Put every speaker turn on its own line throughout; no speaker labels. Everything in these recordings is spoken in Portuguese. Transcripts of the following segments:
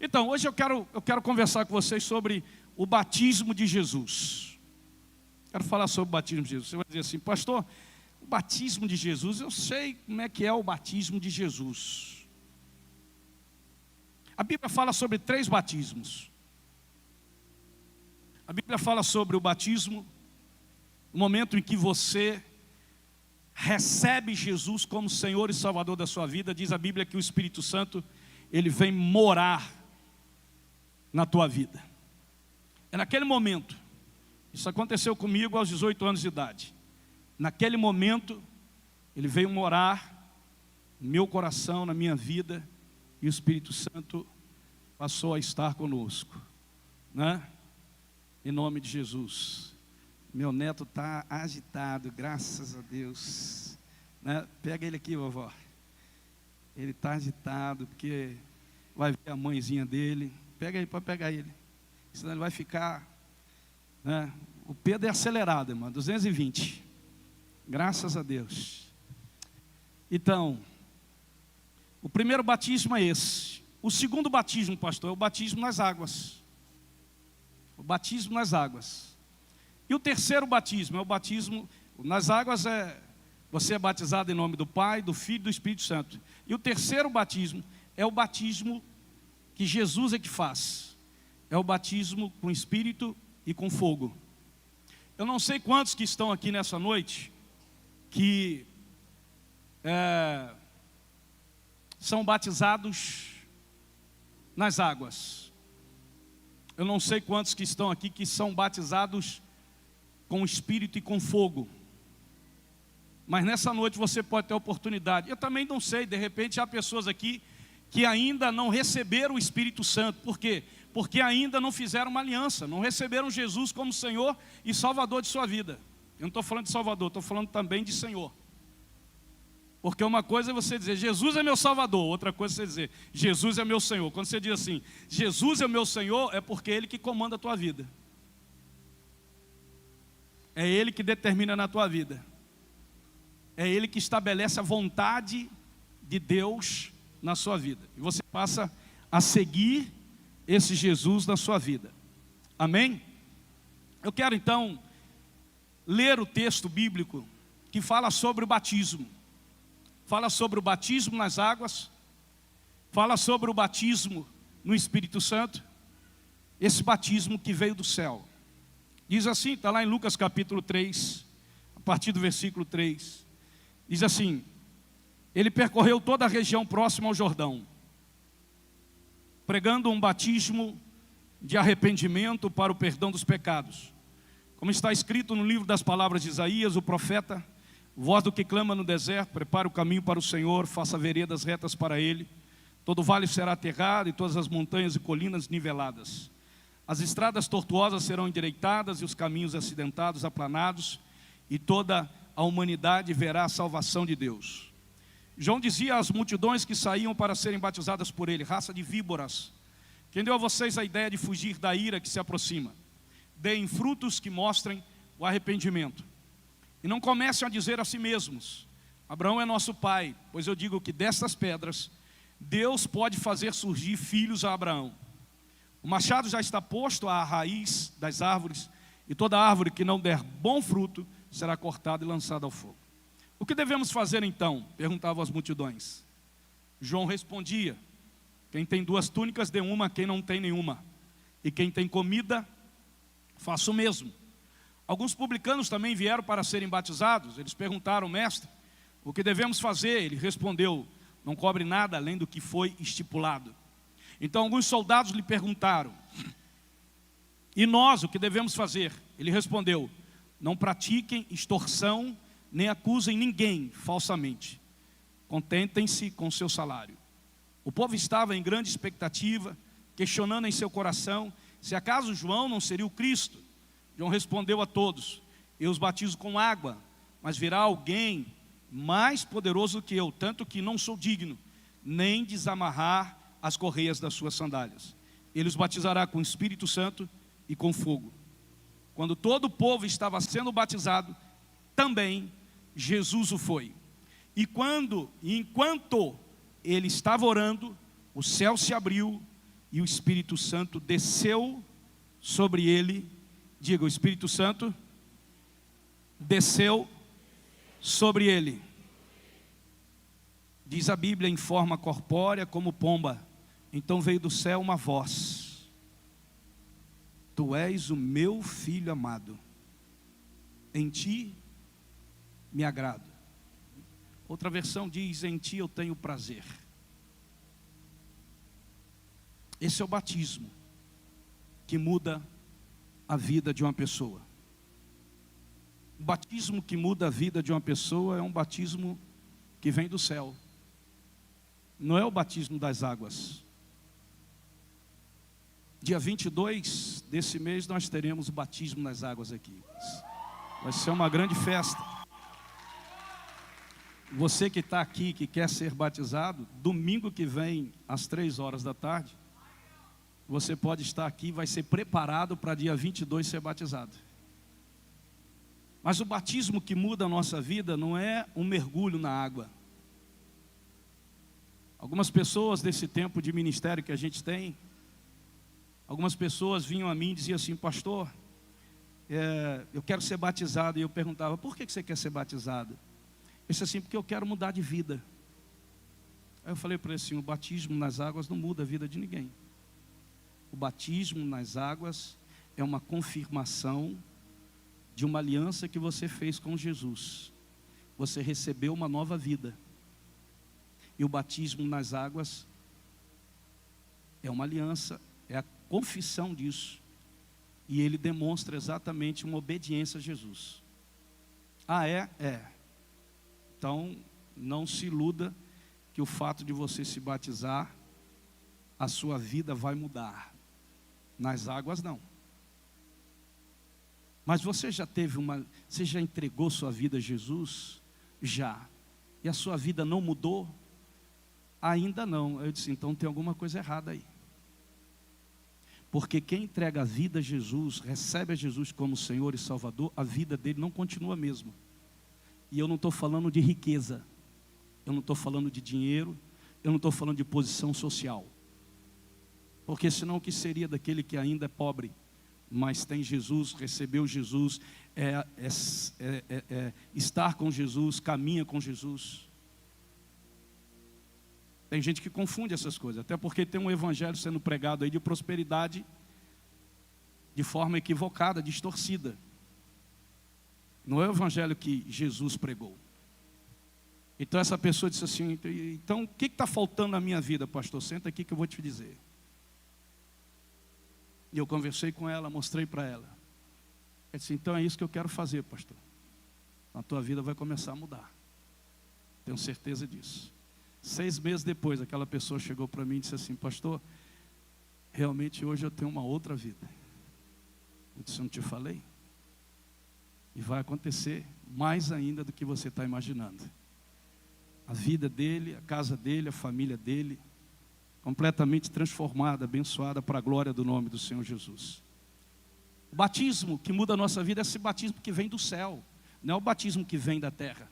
Então, hoje eu quero conversar com vocês sobre o batismo de Jesus. Quero falar sobre o batismo de Jesus. Você vai dizer assim, pastor, o batismo de Jesus, eu sei como é que é o batismo de Jesus. A Bíblia fala sobre 3 batismos. A Bíblia fala sobre o batismo, no momento em que você recebe Jesus como Senhor e Salvador da sua vida. Diz a Bíblia que o Espírito Santo, ele vem morar na tua vida. É naquele momento, isso aconteceu comigo aos 18 anos de idade. Naquele momento, ele veio morar no meu coração, na minha vida, e o Espírito Santo passou a estar conosco, né? Em nome de Jesus. Meu neto está agitado, graças a Deus, né? Pega ele aqui, vovó. Ele está agitado, porque vai ver a mãezinha dele. Pega ele, pode pegar ele. Senão ele vai ficar, né? O Pedro é acelerado, irmão, 220. Graças a Deus. Então, o primeiro batismo é esse. O segundo batismo, pastor, é o batismo nas águas. O batismo nas águas. E o terceiro batismo é o batismo nas águas. Você é batizado em nome do Pai, do Filho e do Espírito Santo. E o terceiro batismo é o batismo que Jesus é que faz. É o batismo com Espírito e com fogo. Eu não sei quantos que estão aqui nessa noite que são batizados nas águas. Eu não sei quantos que estão aqui que são batizados com Espírito e com fogo. Mas nessa noite você pode ter a oportunidade. Eu também não sei, de repente há pessoas aqui que ainda não receberam o Espírito Santo. Por quê? Porque ainda não fizeram uma aliança, não receberam Jesus como Senhor e Salvador de sua vida. Eu não estou falando de Salvador, estou falando também de Senhor. Porque uma coisa é você dizer, Jesus é meu Salvador. Outra coisa é você dizer, Jesus é meu Senhor. Quando você diz assim, Jesus é meu Senhor, é porque é Ele que comanda a tua vida. É Ele que determina na tua vida. É Ele que estabelece a vontade de Deus na sua vida. E você passa a seguir esse Jesus na sua vida. Amém? Eu quero então ler o texto bíblico que fala sobre o batismo. Fala sobre o batismo nas águas. Fala sobre o batismo no Espírito Santo. Esse batismo que veio do céu. Diz assim, está lá em Lucas capítulo 3, a partir do versículo 3. Diz assim, ele percorreu toda a região próxima ao Jordão, pregando um batismo de arrependimento para o perdão dos pecados. Como está escrito no livro das palavras de Isaías, o profeta, voz do que clama no deserto, prepara o caminho para o Senhor, faça veredas retas para Ele. Todo vale será aterrado e todas as montanhas e colinas niveladas. As estradas tortuosas serão endireitadas e os caminhos acidentados aplanados, e toda a humanidade verá a salvação de Deus. João dizia às multidões que saíam para serem batizadas por ele, raça de víboras, quem deu a vocês a ideia de fugir da ira que se aproxima? Deem frutos que mostrem o arrependimento. E não comecem a dizer a si mesmos, Abraão é nosso pai, pois eu digo que destas pedras, Deus pode fazer surgir filhos a Abraão. O machado já está posto à raiz das árvores, e toda árvore que não der bom fruto, será cortada e lançada ao fogo. O que devemos fazer então? Perguntavam as multidões. João respondia, quem tem 2 túnicas, dê uma a quem não tem nenhuma. E quem tem comida, faça o mesmo. Alguns publicanos também vieram para serem batizados. Eles perguntaram, mestre, o que devemos fazer? Ele respondeu, não cobre nada além do que foi estipulado. Então alguns soldados lhe perguntaram, e nós, o que devemos fazer? Ele respondeu, não pratiquem extorsão, nem acusem ninguém falsamente. Contentem-se com seu salário. O povo estava em grande expectativa, questionando em seu coração, se acaso João não seria o Cristo. João respondeu a todos, eu os batizo com água, mas virá alguém mais poderoso do que eu, tanto que não sou digno, nem desamarrar as correias das suas sandálias. Ele os batizará com o Espírito Santo e com fogo. Quando todo o povo estava sendo batizado, também Jesus o foi. E enquanto ele estava orando, o céu se abriu e o Espírito Santo desceu sobre ele. Diga, o Espírito Santo desceu sobre ele. Diz a Bíblia, em forma corpórea como pomba. Então veio do céu uma voz: Tu és o meu filho amado, em ti me agrado. Outra versão diz: em ti eu tenho prazer. Esse é o batismo que muda a vida de uma pessoa. O batismo que muda a vida de uma pessoa é um batismo que vem do céu. Não é o batismo das águas. Dia 22 desse mês nós teremos o batismo nas águas aqui. Vai ser uma grande festa. Você que está aqui, que quer ser batizado, domingo que vem, às 3 horas da tarde, você pode estar aqui, vai ser preparado para dia 22 ser batizado. Mas o batismo que muda a nossa vida não é um mergulho na água. Algumas pessoas desse tempo de ministério que a gente tem, algumas pessoas vinham a mim e diziam assim: pastor, eu quero ser batizado. E eu perguntava: por que você quer ser batizado? Ele disse assim: porque eu quero mudar de vida. Aí eu falei para ele assim: o batismo nas águas não muda a vida de ninguém. O batismo nas águas é uma confirmação de uma aliança que você fez com Jesus. Você recebeu uma nova vida. E o batismo nas águas é uma aliança, é a confissão disso. E ele demonstra exatamente uma obediência a Jesus. Ah, é? É. Então, não se iluda que o fato de você se batizar, a sua vida vai mudar. Nas águas não. Mas você já você já entregou sua vida a Jesus? Já. E a sua vida não mudou? Ainda não. Eu disse: então tem alguma coisa errada aí. Porque quem entrega a vida a Jesus, recebe a Jesus como Senhor e Salvador, a vida dele não continua a mesma. E eu não estou falando de riqueza, eu não estou falando de dinheiro, eu não estou falando de posição social. Porque senão o que seria daquele que ainda é pobre, mas tem Jesus, recebeu Jesus, estar com Jesus, caminha com Jesus. Tem gente que confunde essas coisas, até porque tem um evangelho sendo pregado aí de prosperidade de forma equivocada, distorcida. Não é o evangelho que Jesus pregou. Então essa pessoa disse assim: então o que está faltando na minha vida, pastor? Senta aqui que eu vou te dizer. E eu conversei com ela, mostrei para ela. Ela disse: então é isso que eu quero fazer, pastor. A tua vida vai começar a mudar. Tenho certeza disso. 6 meses depois, aquela pessoa chegou para mim e disse assim: pastor, realmente hoje eu tenho uma outra vida. Eu disse: não te falei? E vai acontecer mais ainda do que você está imaginando. A vida dele, a casa dele, a família dele, completamente transformada, abençoada para a glória do nome do Senhor Jesus. O batismo que muda a nossa vida é esse batismo que vem do céu. Não é o batismo que vem da terra.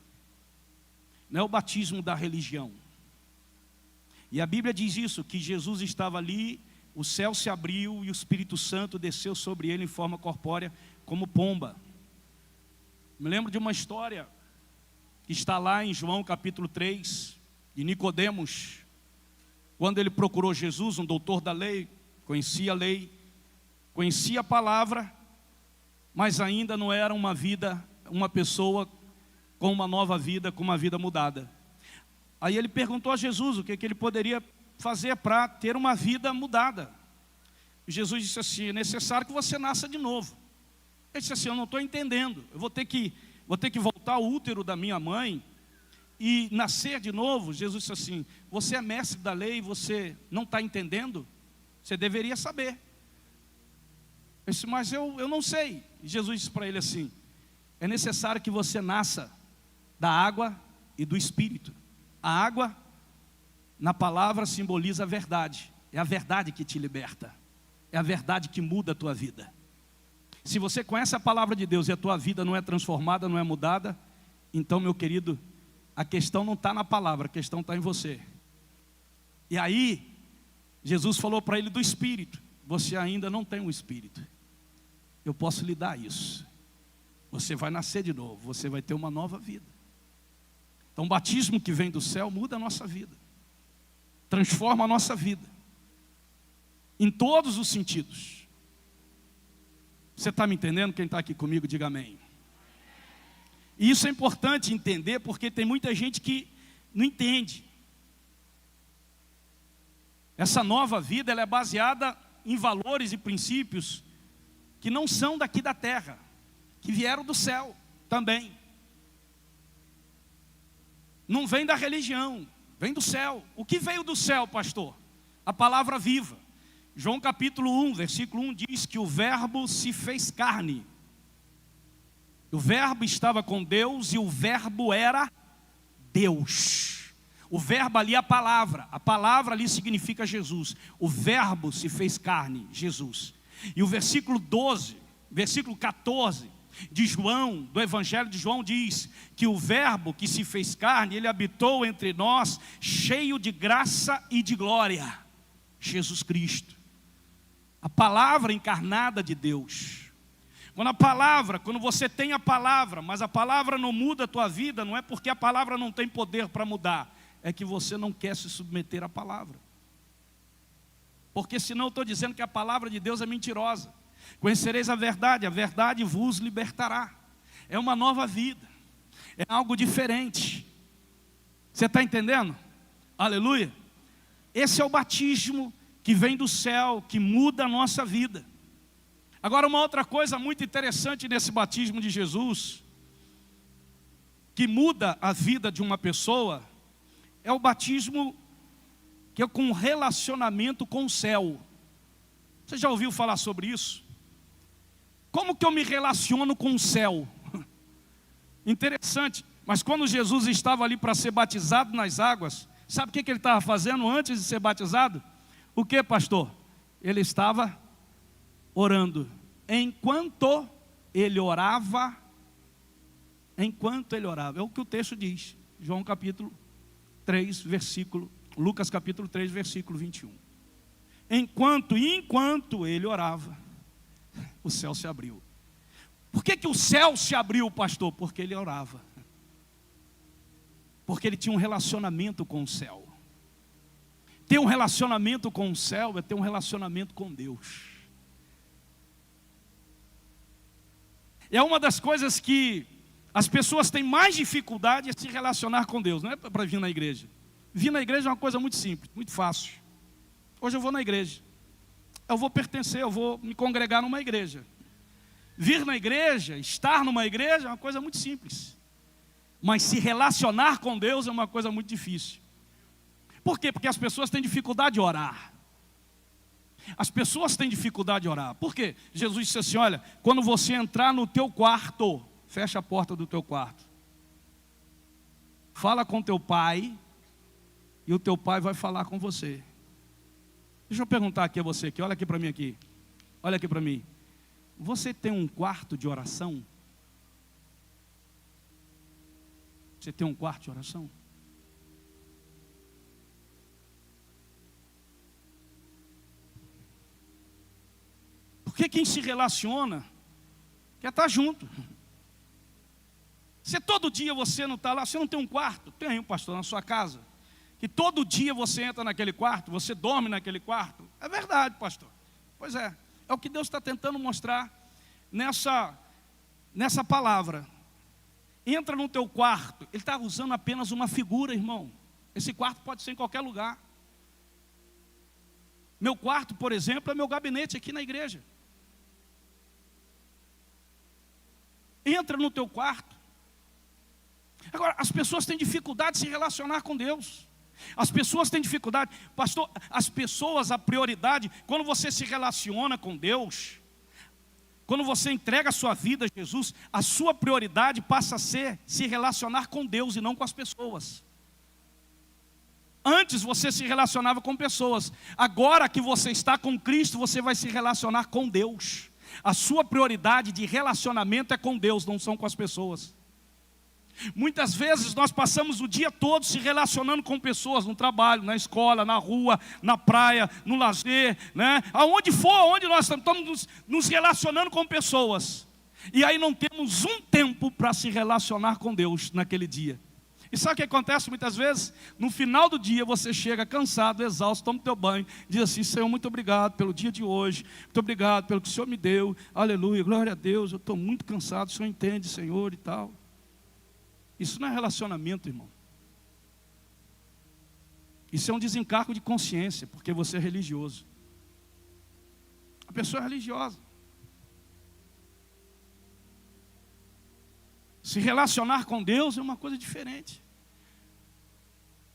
Não é o batismo da religião. E a Bíblia diz isso, que Jesus estava ali, o céu se abriu e o Espírito Santo desceu sobre ele em forma corpórea como pomba. Me lembro de uma história que está lá em João capítulo 3, de Nicodemos, quando ele procurou Jesus, um doutor da lei, conhecia a lei, conhecia a palavra, mas ainda não era uma pessoa com uma nova vida, com uma vida mudada. Aí ele perguntou a Jesus o que ele poderia fazer para ter uma vida mudada. E Jesus disse assim: é necessário que você nasça de novo. Ele disse assim: eu não estou entendendo, eu vou ter que voltar ao útero da minha mãe e nascer de novo. Jesus disse assim: você é mestre da lei, você não está entendendo? Você deveria saber. Eu disse: mas eu não sei. E Jesus disse para ele assim: é necessário que você nasça da água e do Espírito. A água, na palavra, simboliza a verdade. É a verdade que te liberta. É a verdade que muda a tua vida. Se você conhece a palavra de Deus e a tua vida não é transformada, não é mudada, então, meu querido, a questão não está na palavra, a questão está em você. E aí, Jesus falou para ele do Espírito. Você ainda não tem um Espírito. Eu posso lhe dar isso. Você vai nascer de novo, você vai ter uma nova vida. Então o batismo que vem do céu muda a nossa vida. Transforma a nossa vida. Em todos os sentidos. Você está me entendendo? Quem está aqui comigo, diga amém. E isso é importante entender, porque tem muita gente que não entende. Essa nova vida, ela é baseada em valores e princípios que não são daqui da terra, que vieram do céu também. Não vem da religião, vem do céu. O que veio do céu, pastor? A palavra viva. João capítulo 1, versículo 1 diz que o verbo se fez carne. O verbo estava com Deus e o verbo era Deus. O verbo ali é a palavra ali significa Jesus. O verbo se fez carne, Jesus. E o versículo 12, versículo 14 de João, do Evangelho de João, diz que o verbo que se fez carne, ele habitou entre nós, cheio de graça e de glória. Jesus Cristo. A palavra encarnada de Deus. Quando você tem a palavra, mas a palavra não muda a tua vida, não é porque a palavra não tem poder para mudar, é que você não quer se submeter à palavra. Porque senão eu estou dizendo que a palavra de Deus é mentirosa. Conhecereis a verdade vos libertará. É uma nova vida, é algo diferente. Você está entendendo? Aleluia. Esse é o batismo que vem do céu, que muda a nossa vida. Agora, uma outra coisa muito interessante nesse batismo de Jesus, que muda a vida de uma pessoa, é o batismo que é com relacionamento com o céu. Você já ouviu falar sobre isso? Como que eu me relaciono com o céu? Interessante, mas quando Jesus estava ali para ser batizado nas águas, sabe o que ele estava fazendo antes de ser batizado? O que, pastor? Ele estava orando. Enquanto ele orava, é o que o texto diz. João capítulo 3, Lucas capítulo 3, versículo 21. Enquanto ele orava, o céu se abriu. Por que o céu se abriu, pastor? Porque ele orava. Porque ele tinha um relacionamento com o céu. Ter um relacionamento com o céu é ter um relacionamento com Deus. É uma das coisas que as pessoas têm mais dificuldade é se relacionar com Deus. Não é para vir na igreja. Vir na igreja é uma coisa muito simples, muito fácil. Hoje eu vou na igreja. Eu vou pertencer, eu vou me congregar numa igreja. Vir na igreja, estar numa igreja é uma coisa muito simples. Mas se relacionar com Deus é uma coisa muito difícil. Por quê? Porque as pessoas têm dificuldade de orar. As pessoas têm dificuldade de orar. Por quê? Jesus disse assim, olha, quando você entrar no teu quarto, fecha a porta do teu quarto. Fala com teu pai, e o teu pai vai falar com você. Deixa eu perguntar aqui a você, aqui, olha aqui para mim aqui. Olha aqui para mim. Você tem um quarto de oração? Você tem um quarto de oração? Porque quem se relaciona quer estar junto. Se todo dia você não está lá, você não tem um quarto? Tem um pastor na sua casa. Que todo dia você entra naquele quarto, você dorme naquele quarto. É verdade, pastor. Pois é. É o que Deus está tentando mostrar nessa palavra. Entra no teu quarto. Ele está usando apenas uma figura, irmão. Esse quarto pode ser em qualquer lugar. Meu quarto, por exemplo, é meu gabinete aqui na igreja. Entra no teu quarto. Agora, as pessoas têm dificuldade de se relacionar com Deus. As pessoas têm dificuldade. Pastor, as pessoas, a prioridade, quando você se relaciona com Deus, quando você entrega a sua vida a Jesus, a sua prioridade passa a ser se relacionar com Deus e não com as pessoas. Antes você se relacionava com pessoas. Agora que você está com Cristo, você vai se relacionar com Deus. A sua prioridade de relacionamento é com Deus, não são com as pessoas. Muitas vezes nós passamos o dia todo se relacionando com pessoas, no trabalho, na escola, na rua, na praia, no lazer, né? Aonde for, aonde nós estamos nos relacionando com pessoas. E aí não temos um tempo para se relacionar com Deus naquele dia. E sabe o que acontece muitas vezes? No final do dia você chega cansado, exausto, toma o teu banho, diz assim: Senhor, muito obrigado pelo dia de hoje, muito obrigado pelo que o Senhor me deu, aleluia, glória a Deus, eu estou muito cansado, o Senhor entende, Senhor, e tal. Isso não é relacionamento, irmão. Isso é um desencargo de consciência, porque você é religioso. A pessoa é religiosa. Se relacionar com Deus é uma coisa diferente.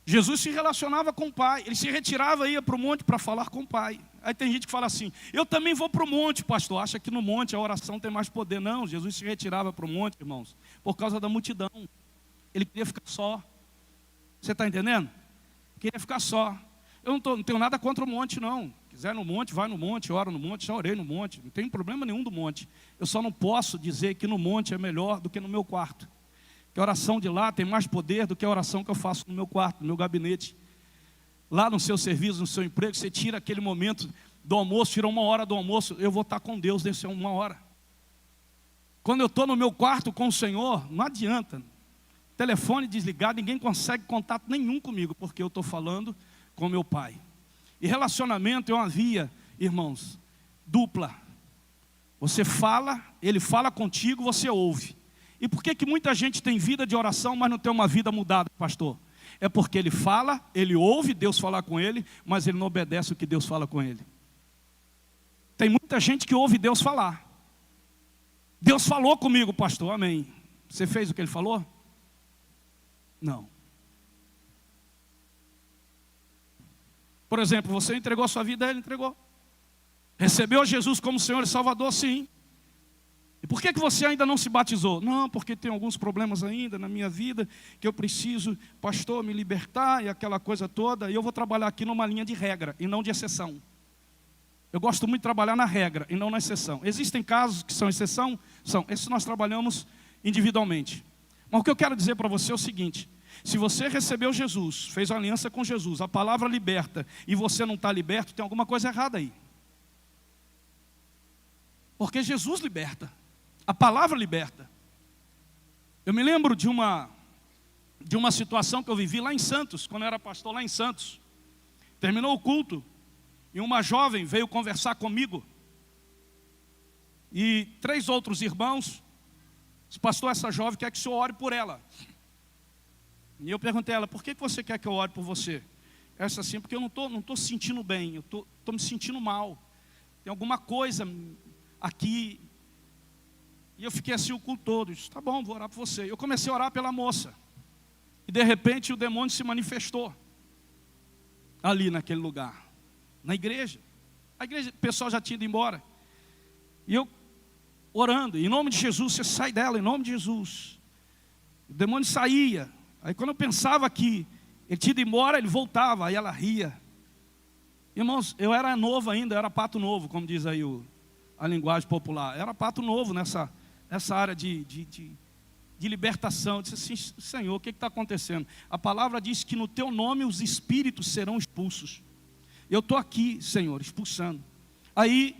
Jesus se relacionava com o Pai. Ele se retirava e ia para o monte para falar com o Pai. Aí tem gente que fala assim: eu também vou para o monte, pastor. Acha que no monte a oração tem mais poder. Não, Jesus se retirava para o monte, irmãos, por causa da multidão. Ele queria ficar só. Você está entendendo? Queria ficar só. Eu não tenho nada contra o monte, não. Quiser no monte, vai no monte, ora no monte, já orei no monte. Não tem problema nenhum do monte. Eu só não posso dizer que no monte é melhor do que no meu quarto. Que a oração de lá tem mais poder do que a oração que eu faço no meu quarto, no meu gabinete. Lá no seu serviço, no seu emprego, você tira aquele momento do almoço, tira 1 hora do almoço, eu vou estar com Deus nessa 1 hora. Quando eu estou no meu quarto com o Senhor, não adianta. Telefone desligado, ninguém consegue contato nenhum comigo, porque eu estou falando com meu Pai. E relacionamento é uma via, irmãos, dupla. Você fala, Ele fala contigo, você ouve. E por que muita gente tem vida de oração, mas não tem uma vida mudada, pastor? É porque ele fala, ele ouve Deus falar com ele, mas ele não obedece o que Deus fala com ele. Tem muita gente que ouve Deus falar. Deus falou comigo, pastor, amém. Você fez o que Ele falou? Não. Por exemplo, você entregou a sua vida a Ele? Entregou. Recebeu Jesus como Senhor e Salvador? Sim. E por que você ainda não se batizou? Não, porque tem alguns problemas ainda na minha vida, que eu preciso, pastor, me libertar e aquela coisa toda. E eu vou trabalhar aqui numa linha de regra e não de exceção. Eu gosto muito de trabalhar na regra e não na exceção. Existem casos que são exceção? São. Esses nós trabalhamos individualmente. Mas o que eu quero dizer para você é o seguinte: se você recebeu Jesus, fez uma aliança com Jesus, a palavra liberta, e você não está liberto, tem alguma coisa errada aí. Porque Jesus liberta, a palavra liberta. Eu me lembro de uma situação que eu vivi lá em Santos, quando eu era pastor lá em Santos. Terminou o culto, e uma jovem veio conversar comigo, e 3 outros irmãos, disse: pastor, essa jovem quer que o senhor ore por ela. E eu perguntei a ela: por que você quer que eu ore por você? Ela disse assim: porque eu não estou se sentindo bem, eu estou me sentindo mal. Tem alguma coisa aqui. E eu fiquei assim o culto todo. Eu disse: tá bom, vou orar por você. Eu comecei a orar pela moça. E de repente o demônio se manifestou ali naquele lugar, na igreja. A igreja, o pessoal já tinha ido embora. E eu orando: em nome de Jesus, você sai dela, em nome de Jesus. O demônio saía. Aí quando eu pensava que ele tinha ido embora, ele voltava, aí ela ria. Irmãos, eu era novo ainda, eu era pato novo, como diz aí a linguagem popular. Eu era pato novo nessa área de libertação. Eu disse assim: Senhor, o que está acontecendo? A palavra diz que no teu nome os espíritos serão expulsos. Eu estou aqui, Senhor, expulsando. Aí,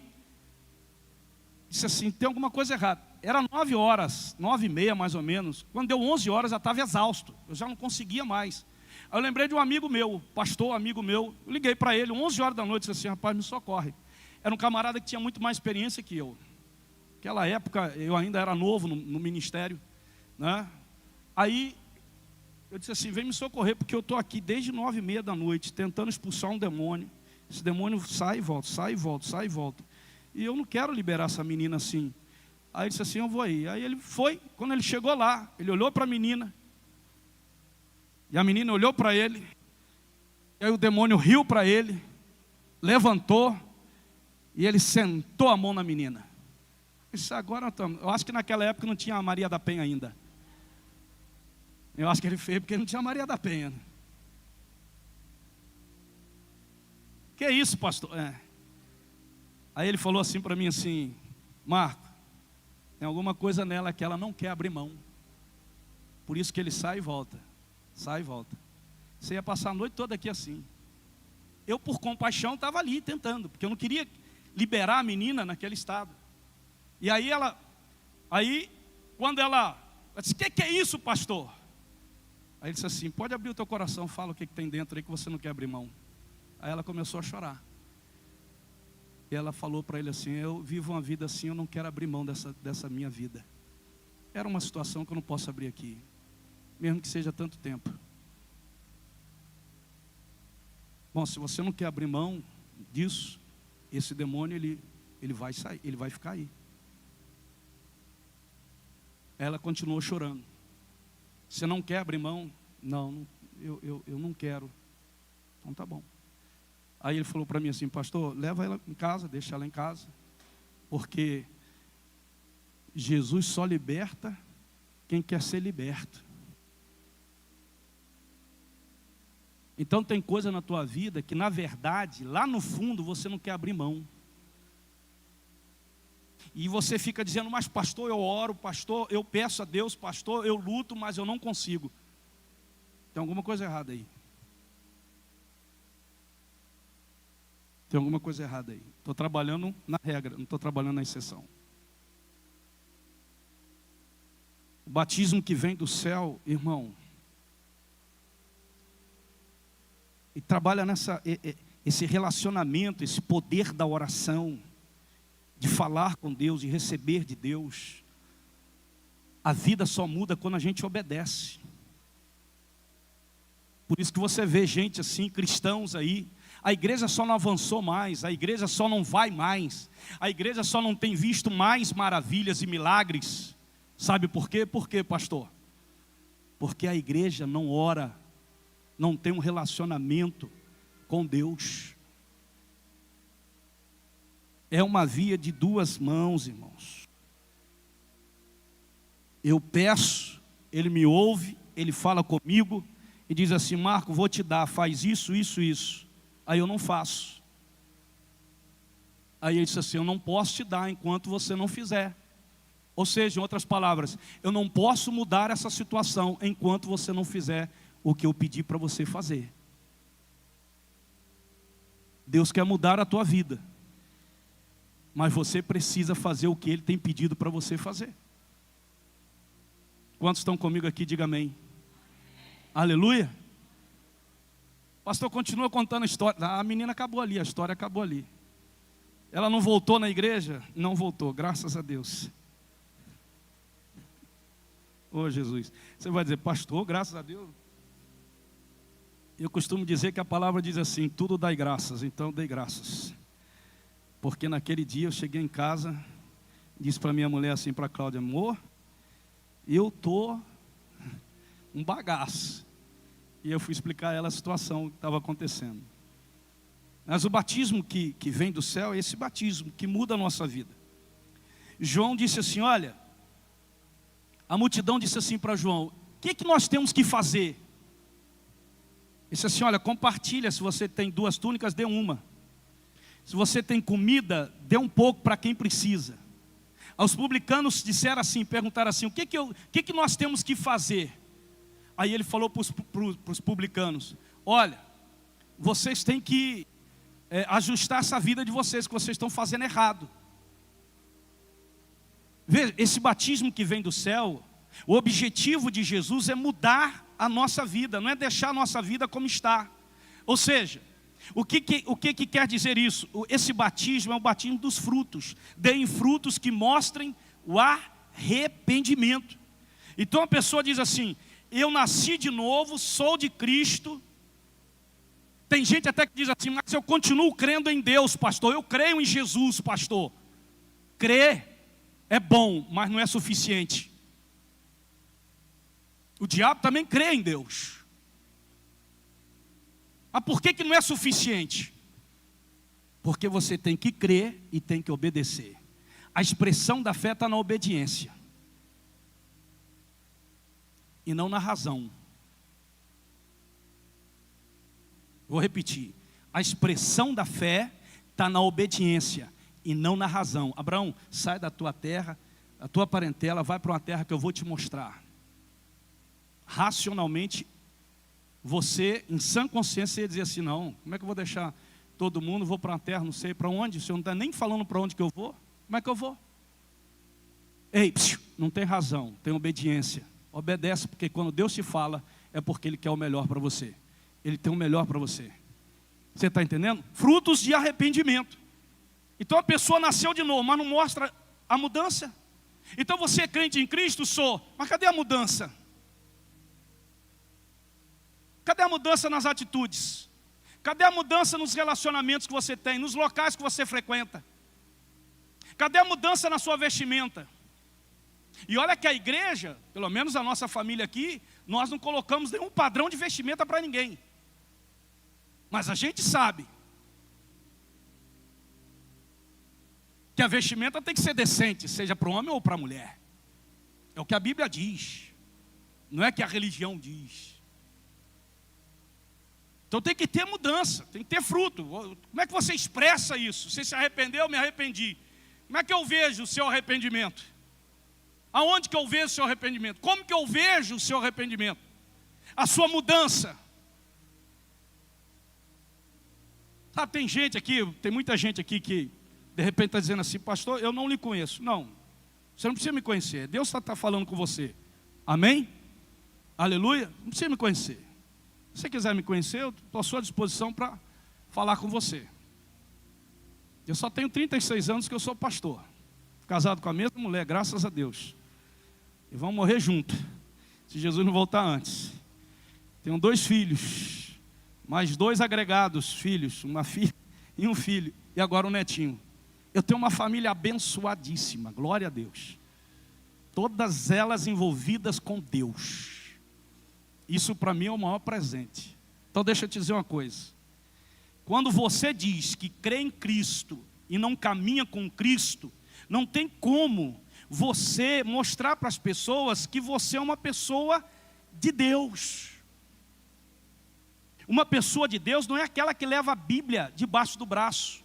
disse assim: tem alguma coisa errada. Era 9 horas, 9h30 mais ou menos. Quando deu 11 horas, eu estava exausto. Eu já não conseguia mais. Aí eu lembrei de um amigo meu, pastor, amigo meu. Eu liguei para ele, 11 horas da noite, disse assim: rapaz, me socorre. Era um camarada que tinha muito mais experiência que eu. Naquela época, eu ainda era novo no ministério, né? Aí, eu disse assim: vem me socorrer, porque eu estou aqui desde 9h30 da noite, tentando expulsar um demônio. Esse demônio sai e volta, sai e volta, sai e volta. E eu não quero liberar essa menina assim. Aí ele disse assim: eu vou aí. Aí ele foi. Quando ele chegou lá, ele olhou para a menina. E a menina olhou para ele. E aí o demônio riu para ele. Levantou. E ele sentou a mão na menina. Isso agora, eu acho que naquela época não tinha a Maria da Penha ainda. Eu acho que ele fez porque não tinha a Maria da Penha. Que é isso, pastor? Aí ele falou assim para mim assim: Marco, tem alguma coisa nela que ela não quer abrir mão. Por isso que ele sai e volta. Sai e volta. Você ia passar a noite toda aqui assim. Eu, por compaixão, estava ali tentando, porque eu não queria liberar a menina naquele estado. E aí quando ela disse, o que é isso, pastor? Aí ele disse assim, pode abrir o teu coração, fala o que tem dentro aí que você não quer abrir mão. Aí ela começou a chorar. E ela falou para ele assim, eu vivo uma vida assim, eu não quero abrir mão dessa minha vida. Era uma situação que eu não posso abrir aqui, mesmo que seja tanto tempo. Bom, se você não quer abrir mão disso, esse demônio ele vai sair, ele vai ficar aí. Ela continuou chorando. Você não quer abrir mão? Não, eu não quero. Então tá bom. Aí ele falou para mim assim, pastor, leva ela em casa, deixa ela em casa, porque Jesus só liberta quem quer ser liberto. Então tem coisa na tua vida que na verdade, lá no fundo você não quer abrir mão. E você fica dizendo, mas pastor, eu oro, pastor, eu peço a Deus, pastor, eu luto, mas eu não consigo. Tem alguma coisa errada aí. Tem alguma coisa errada aí. Estou trabalhando na regra, não estou trabalhando na exceção. O batismo que vem do céu, irmão, e trabalha esse relacionamento, esse poder da oração, de falar com Deus, de receber de Deus. A vida só muda quando a gente obedece. Por isso que você vê gente assim, cristãos aí, a igreja só não avançou mais, a igreja só não vai mais, a igreja só não tem visto mais maravilhas e milagres. Sabe por quê? Por quê, pastor? Porque a igreja não ora, não tem um relacionamento com Deus. É uma via de duas mãos, irmãos. Eu peço, ele me ouve, ele fala comigo e diz assim, Marco, vou te dar, faz isso, isso, isso. Aí eu não faço. Aí ele disse assim, eu não posso te dar enquanto você não fizer. Ou seja, em outras palavras, eu não posso mudar essa situação enquanto você não fizer o que eu pedi para você fazer. Deus quer mudar a tua vida, mas você precisa fazer o que Ele tem pedido para você fazer. Quantos estão comigo aqui? Diga amém. Aleluia. O pastor continua contando a história. A menina acabou ali, a história acabou ali. Ela não voltou na igreja? Não voltou, graças a Deus. Ô Jesus, você vai dizer, pastor, graças a Deus. Eu costumo dizer que a palavra diz assim, tudo dai graças, então dei graças. Porque naquele dia eu cheguei em casa, disse para minha mulher assim, para a Cláudia, amor, eu estou um bagaço. E eu fui explicar a ela a situação que estava acontecendo. Mas o batismo que vem do céu é esse batismo que muda a nossa vida. João disse assim, olha, a multidão disse assim para João, o que nós temos que fazer? Ele disse assim, olha, compartilha, se você tem 2 túnicas, dê uma. Se você tem comida, dê um pouco para quem precisa. Os publicanos disseram assim, perguntaram assim, o que nós temos que fazer? Aí ele falou para os publicanos, olha, vocês têm que ajustar essa vida de vocês, que vocês estão fazendo errado. Veja, esse batismo que vem do céu, o objetivo de Jesus é mudar a nossa vida, não é deixar a nossa vida como está. Ou seja, o que quer dizer isso? Esse batismo é o batismo dos frutos. Deem frutos que mostrem o arrependimento. Então a pessoa diz assim, eu nasci de novo, sou de Cristo. Tem gente até que diz assim, mas eu continuo crendo em Deus, pastor. Eu creio em Jesus, pastor. Crer é bom, mas não é suficiente. O diabo também crê em Deus. Mas por que não é suficiente? Porque você tem que crer e tem que obedecer. A expressão da fé está na obediência. E não na razão. Vou repetir. A expressão da fé está na obediência e não na razão. Abraão, sai da tua terra, da tua parentela, vai para uma terra que eu vou te mostrar. racionalmente, você, em sã consciência, ia dizer assim, não, como é que eu vou deixar todo mundo, vou para uma terra, não sei para onde, o Senhor não está nem falando para onde que eu vou, como é que eu vou? Ei, não tem razão, tem obediência, obedece, porque quando Deus te fala, é porque Ele quer o melhor para você, Ele tem o melhor para você. Você está entendendo? Frutos de arrependimento. Então a pessoa nasceu de novo, mas não mostra a mudança. Então você é crente em Cristo? Sou, mas cadê a mudança? Cadê a mudança nas atitudes? Cadê a mudança nos relacionamentos que você tem, nos locais que você frequenta? Cadê a mudança na sua vestimenta? E olha que a igreja, pelo menos a nossa família aqui, nós não colocamos nenhum padrão de vestimenta para ninguém. Mas a gente sabe que a vestimenta tem que ser decente, seja para o homem ou para a mulher. É o que a Bíblia diz, não é que a religião diz. Então tem que ter mudança, tem que ter fruto. Como é que você expressa isso? Você se arrependeu? Eu me arrependi. Como é que eu vejo o seu arrependimento? Aonde que eu vejo o seu arrependimento? Como que eu vejo o seu arrependimento? A sua mudança. Sabe, tem gente aqui, tem muita gente aqui que de repente está dizendo assim, pastor, eu não lhe conheço. Não, você não precisa me conhecer, Deus está falando com você. Amém? Aleluia? Não precisa me conhecer. Se você quiser me conhecer, eu estou à sua disposição para falar com você. Eu só tenho 36 anos que eu sou pastor. Casado com a mesma mulher, graças a Deus. E vamos morrer juntos, se Jesus não voltar antes. Tenho 2 filhos, mais 2 agregados filhos, uma filha e um filho. E agora um netinho. Eu tenho uma família abençoadíssima, glória a Deus. Todas elas envolvidas com Deus. Isso para mim é o maior presente. Então deixa eu te dizer uma coisa. Quando você diz que crê em Cristo e não caminha com Cristo, não tem como você mostrar para as pessoas que você é uma pessoa de Deus. Uma pessoa de Deus não é aquela que leva a Bíblia debaixo do braço.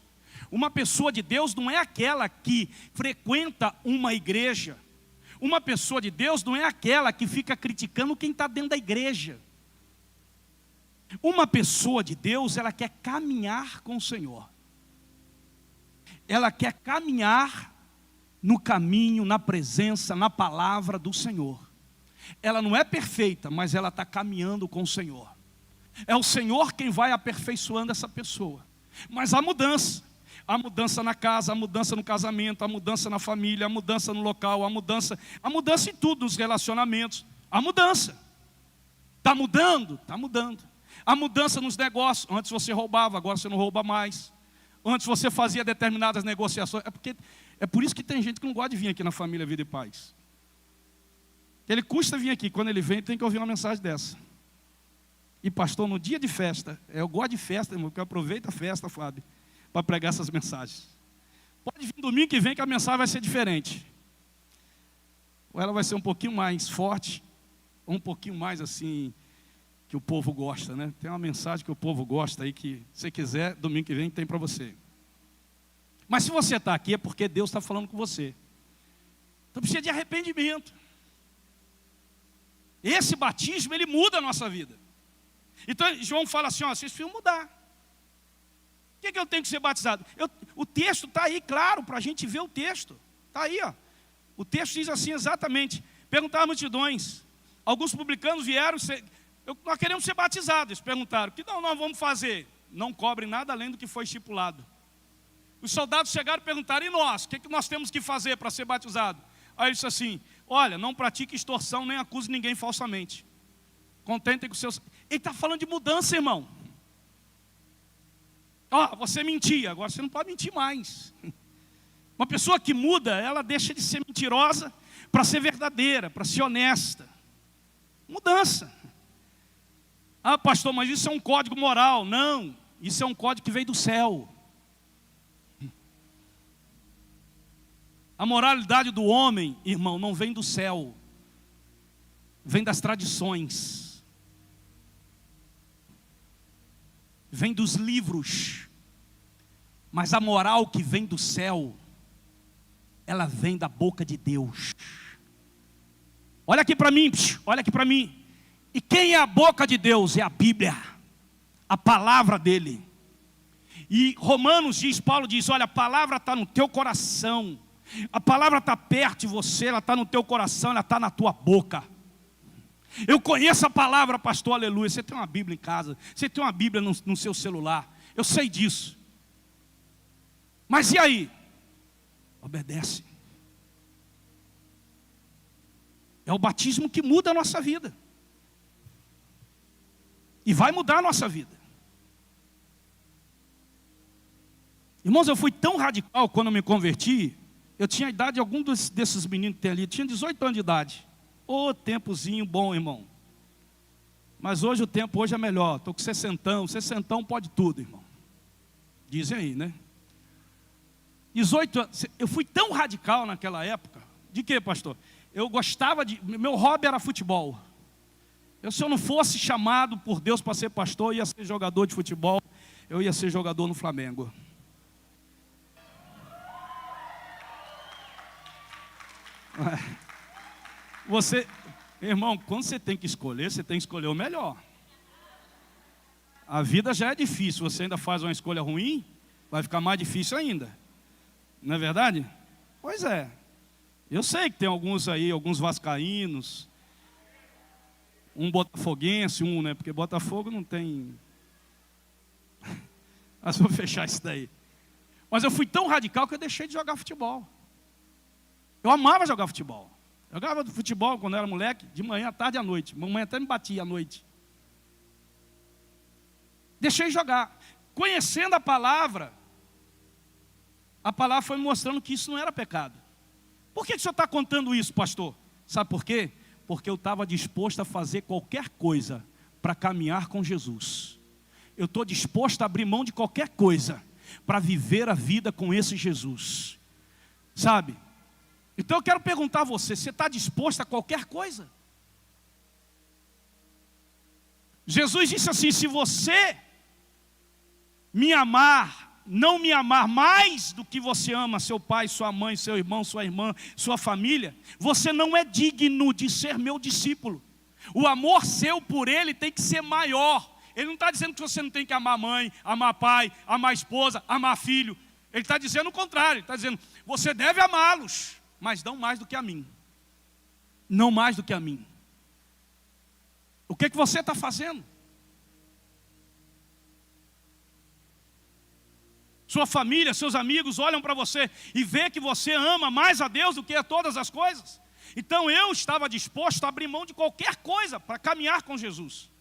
Uma pessoa de Deus não é aquela que frequenta uma igreja. Uma pessoa de Deus não é aquela que fica criticando quem está dentro da igreja. Uma pessoa de Deus, ela quer caminhar com o Senhor. Ela quer caminhar no caminho, na presença, na palavra do Senhor. Ela não é perfeita, mas ela está caminhando com o Senhor. É o Senhor quem vai aperfeiçoando essa pessoa. Mas a mudança na casa, a mudança no casamento, a mudança na família, a mudança no local, a mudança em tudo, nos relacionamentos. A mudança. Está mudando? Está mudando. A mudança nos negócios. Antes você roubava, agora você não rouba mais. Antes você fazia determinadas negociações. É por isso que tem gente que não gosta de vir aqui na família Vida e Paz. Ele custa vir aqui. Quando ele vem, tem que ouvir uma mensagem dessa. E pastor, no dia de festa, eu gosto de festa, irmão, porque eu aproveito a festa, Fábio, para pregar essas mensagens. Pode vir domingo que vem que a mensagem vai ser diferente. Ou ela vai ser um pouquinho mais forte, ou um pouquinho mais assim, que o povo gosta, né? Tem uma mensagem que o povo gosta aí, que se você quiser, domingo que vem tem para você. Mas se você está aqui é porque Deus está falando com você. Então precisa de arrependimento. Esse batismo, ele muda a nossa vida. Então João fala assim, ó, vocês precisam mudar. Por que eu tenho que ser batizado? O texto está aí, claro, para a gente ver o texto. Está aí, ó. O texto diz assim exatamente. Perguntaram multidões. Alguns publicanos vieram, nós queremos ser batizados. Eles perguntaram, o que nós vamos fazer? Não cobrem nada além do que foi estipulado. Os soldados chegaram e perguntaram, e nós? O que nós temos que fazer para ser batizado? Aí ele disse assim, olha, não pratique extorsão, nem acuse ninguém falsamente. Contentem com seus... Ele está falando de mudança, irmão. Ó, você mentia, agora você não pode mentir mais. Uma pessoa que muda, ela deixa de ser mentirosa para ser verdadeira, para ser honesta. Mudança. Ah, pastor, mas isso é um código moral. Não, isso é um código que veio do céu. A moralidade do homem, irmão, não vem do céu. Vem das tradições. Vem dos livros. Mas a moral que vem do céu, ela vem da boca de Deus. Olha aqui para mim, olha aqui para mim. E quem é a boca de Deus? É a Bíblia, a palavra dele. E Romanos diz, Paulo diz, olha, a palavra está no teu coração. A palavra está perto de você, ela está no teu coração, ela está na tua boca. Eu conheço a palavra, pastor, aleluia. Você tem uma Bíblia em casa, você tem uma Bíblia no seu celular. Eu sei disso. Mas e aí? Obedece. É o batismo que muda a nossa vida. E vai mudar a nossa vida. Irmãos, eu fui tão radical quando eu me converti. Eu tinha a idade de algum desses meninos que tem ali. Eu tinha 18 anos de idade. Ô, tempozinho bom, irmão. Mas hoje o tempo hoje é melhor. Estou com 60. 60 pode tudo, irmão. Dizem aí, né? 18 anos. Eu fui tão radical naquela época. De quê, pastor? Eu gostava de... Meu hobby era futebol. Se eu não fosse chamado por Deus para ser pastor, eu ia ser jogador de futebol. Eu ia ser jogador no Flamengo. Você, irmão, quando você tem que escolher, você tem que escolher o melhor. A vida já é difícil, você ainda faz uma escolha ruim, vai ficar mais difícil ainda. Não é verdade? Pois é. Eu sei que tem alguns aí, alguns vascaínos, um botafoguense, né? Porque Botafogo não tem... Mas vou fechar isso daí. Mas eu fui tão radical que eu deixei de jogar futebol. Eu amava jogar futebol. Eu jogava futebol quando eu era moleque, de manhã, à tarde e à noite. Mamãe até me batia à noite. Deixei de jogar. Conhecendo a palavra foi me mostrando que isso não era pecado. Por que o senhor está contando isso, pastor? Sabe por quê? Porque eu estava disposto a fazer qualquer coisa para caminhar com Jesus. Eu estou disposto a abrir mão de qualquer coisa para viver a vida com esse Jesus. Sabe? Então eu quero perguntar a você, você está disposto a qualquer coisa? Jesus disse assim, se você me amar, não me amar mais do que você ama seu pai, sua mãe, seu irmão, sua irmã, sua família, você não é digno de ser meu discípulo. O amor seu por ele tem que ser maior. Ele não está dizendo que você não tem que amar mãe, amar pai, amar esposa, amar filho. Ele está dizendo o contrário, ele está dizendo, você deve amá-los, mas não mais do que a mim. Não mais do que a mim. O que você está fazendo? Sua família, seus amigos olham para você e vê que você ama mais a Deus do que a todas as coisas. Então eu estava disposto a abrir mão de qualquer coisa para caminhar com Jesus.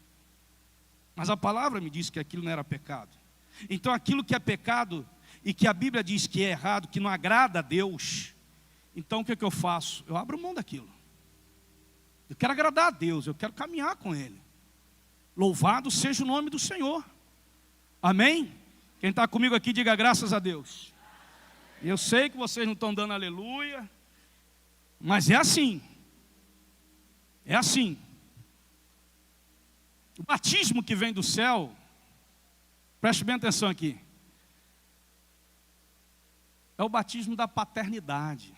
Mas a palavra me disse que aquilo não era pecado. Então aquilo que é pecado e que a Bíblia diz que é errado, que não agrada a Deus, então o que eu faço? Eu abro mão daquilo. Eu quero agradar a Deus, eu quero caminhar com Ele. Louvado seja o nome do Senhor. Amém? Quem está comigo aqui, diga graças a Deus. Eu sei que vocês não estão dando aleluia, mas é assim. É assim. O batismo que vem do céu, preste bem atenção aqui, é o batismo da paternidade.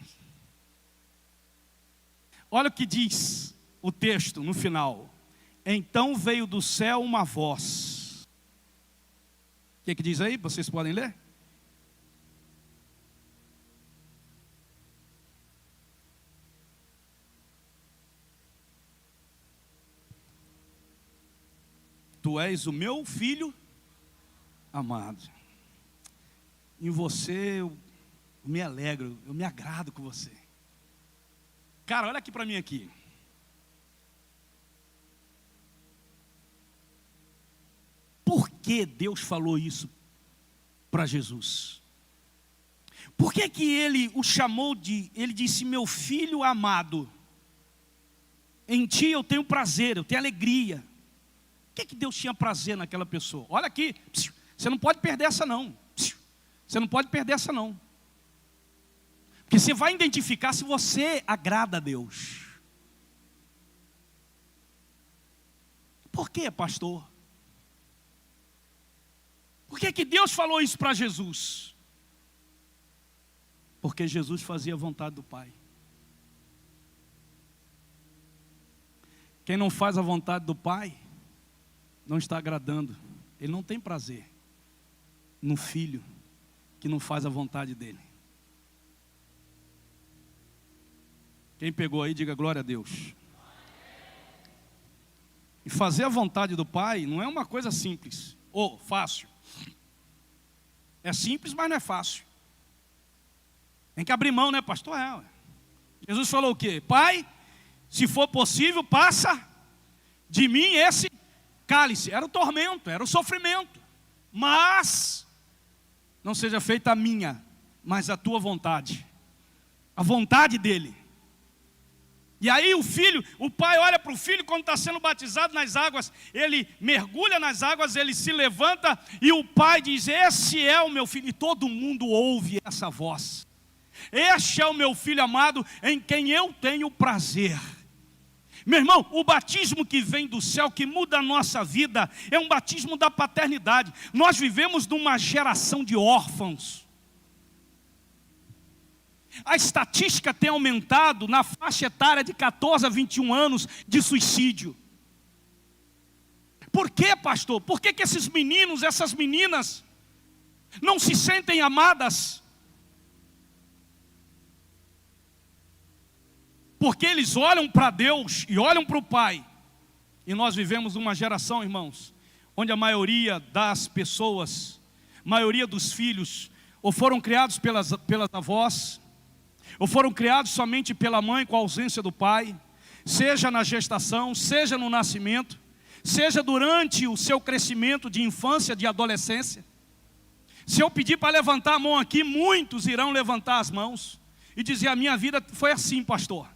Olha o que diz o texto no final. Então veio do céu uma voz. O que diz aí? Vocês podem ler? Tu és o meu filho amado. Em você eu me alegro, eu me agrado com você. Cara, olha aqui para mim aqui. Por que Deus falou isso para Jesus? Por que ele o chamou de... Ele disse, meu filho amado, em ti eu tenho prazer, eu tenho alegria. O que Deus tinha prazer naquela pessoa? Olha aqui, você não pode perder essa não. Você não pode perder essa não. Porque você vai identificar se você agrada a Deus. Por quê, pastor? Por que Deus falou isso para Jesus? Porque Jesus fazia a vontade do Pai. Quem não faz a vontade do Pai, não está agradando. Ele não tem prazer no filho que não faz a vontade dele. Quem pegou aí, diga glória a Deus. E fazer a vontade do Pai não é uma coisa simples ou fácil. É simples, mas não é fácil. Tem que abrir mão, né, pastor? Ué. Jesus falou o quê? Pai, se for possível, passa de mim esse cálice. Era o tormento, era o sofrimento. Mas não seja feita a minha, mas a tua vontade. A vontade dele. E aí o pai olha para o filho quando está sendo batizado nas águas, ele mergulha nas águas, ele se levanta e o pai diz, esse é o meu filho. E todo mundo ouve essa voz. Este é o meu filho amado em quem eu tenho prazer. Meu irmão, o batismo que vem do céu, que muda a nossa vida, é um batismo da paternidade. Nós vivemos numa geração de órfãos. A estatística tem aumentado na faixa etária de 14 a 21 anos de suicídio. Por quê, pastor? Por que esses meninos, essas meninas não se sentem amadas? Porque eles olham para Deus e olham para o Pai. E nós vivemos uma geração, irmãos, onde a maioria das pessoas, maioria dos filhos, ou foram criados pelas avós, ou foram criados somente pela mãe com a ausência do pai, seja na gestação, seja no nascimento, seja durante o seu crescimento de infância, de adolescência. Se eu pedir para levantar a mão aqui, muitos irão levantar as mãos e dizer, a minha vida foi assim, pastor.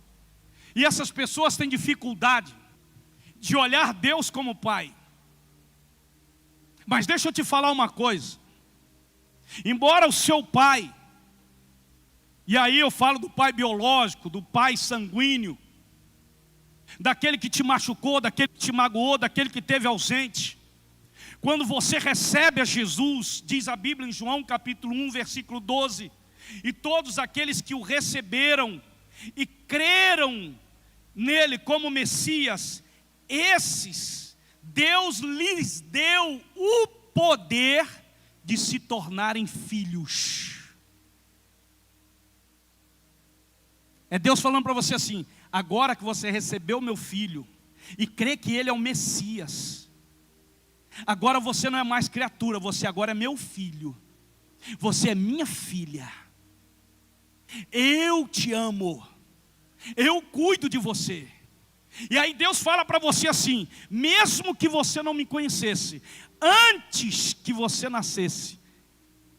E essas pessoas têm dificuldade de olhar Deus como Pai. Mas deixa eu te falar uma coisa. Embora o seu pai, e aí eu falo do pai biológico, do pai sanguíneo, daquele que te machucou, daquele que te magoou, daquele que esteve ausente. Quando você recebe a Jesus, diz a Bíblia em João capítulo 1, versículo 12, e todos aqueles que o receberam e creram nele como Messias, esses, Deus lhes deu o poder de se tornarem filhos. É Deus falando para você assim, agora que você recebeu meu filho e crê que ele é o Messias, agora você não é mais criatura, você agora é meu filho, você é minha filha, eu te amo, eu cuido de você. E aí Deus fala para você assim, mesmo que você não me conhecesse, antes que você nascesse,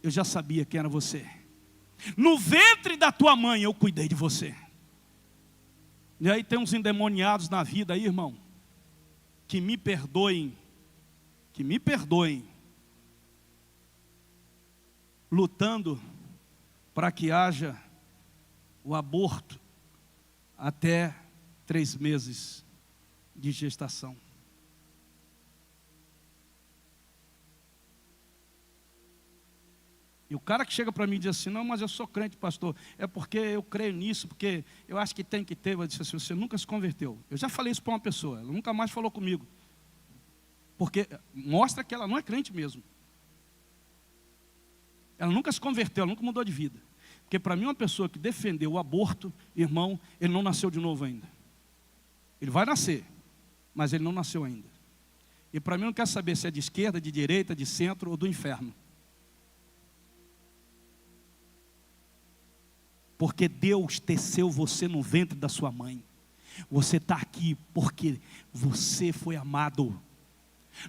eu já sabia quem era você. No ventre da tua mãe eu cuidei de você. E aí tem uns endemoniados na vida aí, irmão, que me perdoem, lutando para que haja o aborto até 3 meses de gestação. E o cara que chega para mim e diz assim, não, mas eu sou crente, pastor, é porque eu creio nisso, porque eu acho que tem que ter. Eu disse assim, você nunca se converteu. Eu já falei isso para uma pessoa, ela nunca mais falou comigo. Porque mostra que ela não é crente mesmo. Ela nunca se converteu, ela nunca mudou de vida. Porque para mim uma pessoa que defendeu o aborto, irmão, ele não nasceu de novo ainda. Ele vai nascer, mas ele não nasceu ainda. E para mim não quer saber se é de esquerda, de direita, de centro ou do inferno. Porque Deus teceu você no ventre da sua mãe. Você está aqui porque você foi amado.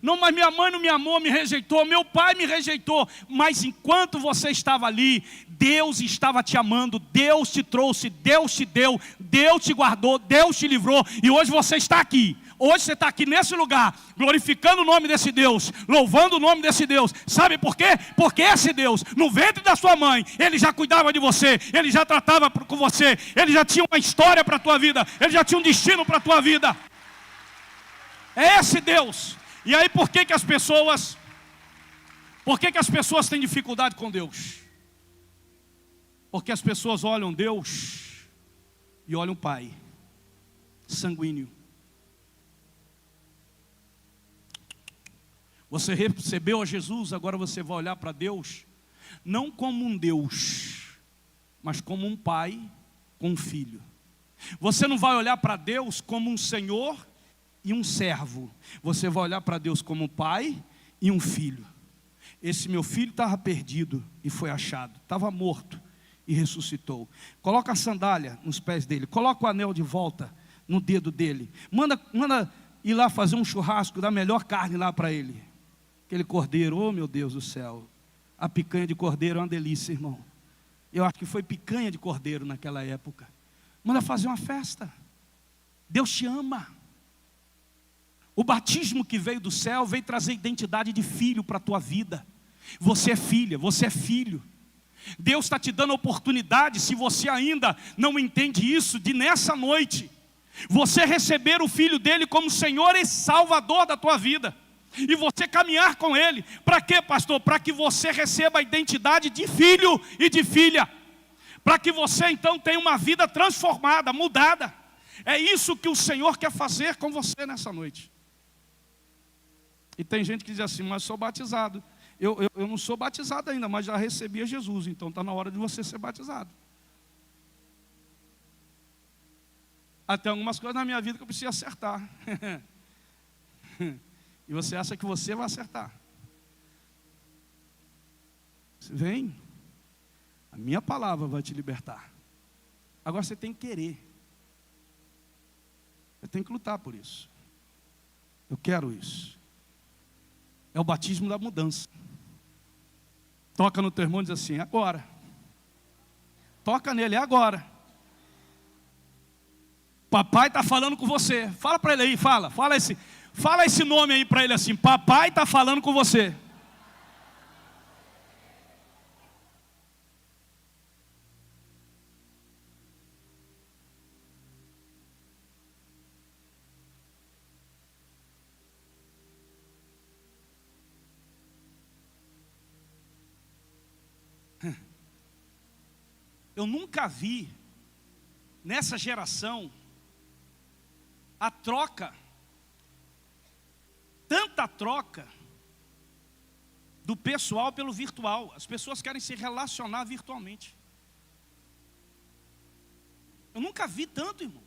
Não, mas minha mãe não me amou, me rejeitou, meu pai me rejeitou. Mas enquanto você estava ali, Deus estava te amando, Deus te trouxe, Deus te deu, Deus te guardou, Deus te livrou. E hoje você está aqui. Hoje você está aqui nesse lugar, glorificando o nome desse Deus, louvando o nome desse Deus. Sabe por quê? Porque esse Deus, no ventre da sua mãe, Ele já cuidava de você, Ele já tratava com você, Ele já tinha uma história para a tua vida, Ele já tinha um destino para a tua vida. É esse Deus. E aí por que as pessoas têm dificuldade com Deus? Porque as pessoas olham Deus e olham o Pai sanguíneo. Você recebeu a Jesus, agora você vai olhar para Deus, não como um Deus, mas como um pai com um filho. Você não vai olhar para Deus como um senhor e um servo. Você vai olhar para Deus como um pai e um filho. Esse meu filho estava perdido e foi achado. Estava morto e ressuscitou. Coloca a sandália nos pés dele. Coloca o anel de volta no dedo dele. Manda ir lá fazer um churrasco, dar a melhor carne lá para ele. Aquele cordeiro, oh meu Deus do céu. A picanha de cordeiro é uma delícia, irmão. Eu acho que foi picanha de cordeiro naquela época. Manda fazer uma festa. Deus te ama. O batismo que veio do céu veio trazer identidade de filho para a tua vida. Você é filha, você é filho. Deus está te dando a oportunidade, se você ainda não entende isso, de nessa noite, você receber o Filho dele como Senhor e Salvador da tua vida. E você caminhar com Ele. Para quê, pastor? Para que você receba a identidade de filho e de filha. Para que você então tenha uma vida transformada, mudada. É isso que o Senhor quer fazer com você nessa noite. E tem gente que diz assim, mas sou batizado. Eu não sou batizado ainda, mas já recebi a Jesus. Então está na hora de você ser batizado. Até algumas coisas na minha vida que eu preciso acertar. E você acha que você vai acertar. Vem. A minha palavra vai te libertar. Agora você tem que querer. Você tem que lutar por isso. Eu quero isso. É o batismo da mudança. Toca no teu irmão e diz assim, agora. Toca nele, é agora. Papai está falando com você. Fala para ele aí, fala esse nome aí para ele assim. Papai está falando com você. Eu nunca vi nessa geração a troca, tanta troca do pessoal pelo virtual. As pessoas querem se relacionar virtualmente. Eu nunca vi tanto, irmão.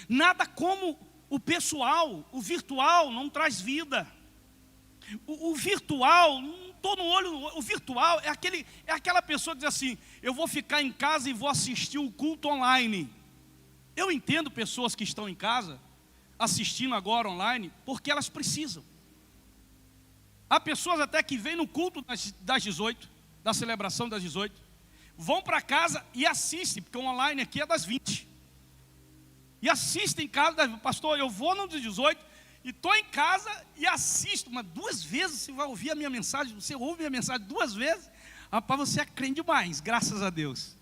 Nada como o pessoal, o virtual não traz vida. O virtual, não estou no olho, o virtual é aquela pessoa que diz assim, eu vou ficar em casa e vou assistir o culto online. Eu entendo pessoas que estão em casa, assistindo agora online, porque elas precisam. Há pessoas até que vêm no culto das 18, da celebração das 18, vão para casa e assistem, porque o online aqui é das 20. E assistem em casa, pastor, eu vou no das 18, e estou em casa e assisto, mas 2 vezes você vai ouvir a minha mensagem, você ouve a minha mensagem 2 vezes, rapaz, você é crente demais, graças a Deus.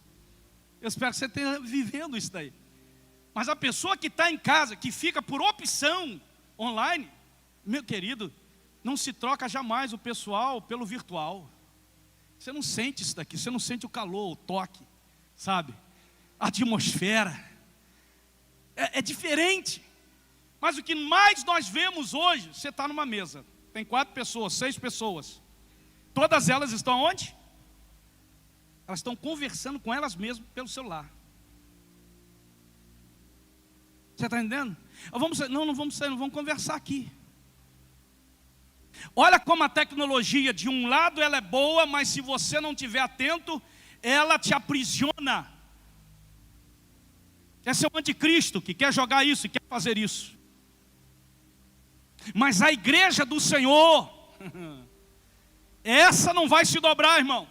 Eu espero que você esteja vivendo isso daí. Mas a pessoa que está em casa, que fica por opção online, meu querido, não se troca jamais o pessoal pelo virtual. Você não sente isso daqui, você não sente o calor, o toque, sabe? A atmosfera. É diferente. Mas o que mais nós vemos hoje, você está numa mesa, tem 4 pessoas, 6 pessoas. Todas elas estão onde? Elas estão conversando com elas mesmas pelo celular. Você está entendendo? Não vamos sair, não vamos conversar aqui. Olha como a tecnologia, de um lado ela é boa, mas se você não estiver atento, ela te aprisiona. Esse é o anticristo que quer jogar isso e quer fazer isso. Mas a igreja do Senhor, essa não vai se dobrar, irmão.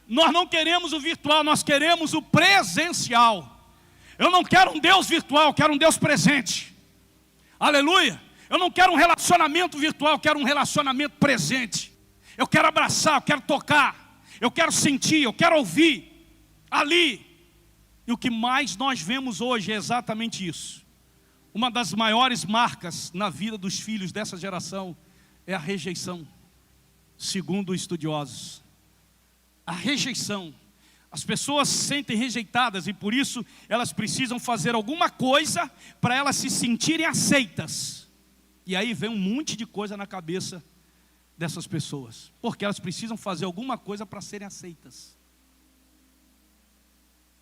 Nós não queremos o virtual, nós queremos o presencial. Eu não quero um Deus virtual, eu quero um Deus presente. Aleluia. Eu não quero um relacionamento virtual, eu quero um relacionamento presente. Eu quero abraçar, eu quero tocar, eu quero sentir, eu quero ouvir ali. E o que mais nós vemos hoje é exatamente isso. Uma das maiores marcas na vida dos filhos dessa geração é a rejeição, segundo estudiosos. A rejeição. As pessoas se sentem rejeitadas e por isso elas precisam fazer alguma coisa para elas se sentirem aceitas. E aí vem um monte de coisa na cabeça dessas pessoas, porque elas precisam fazer alguma coisa para serem aceitas.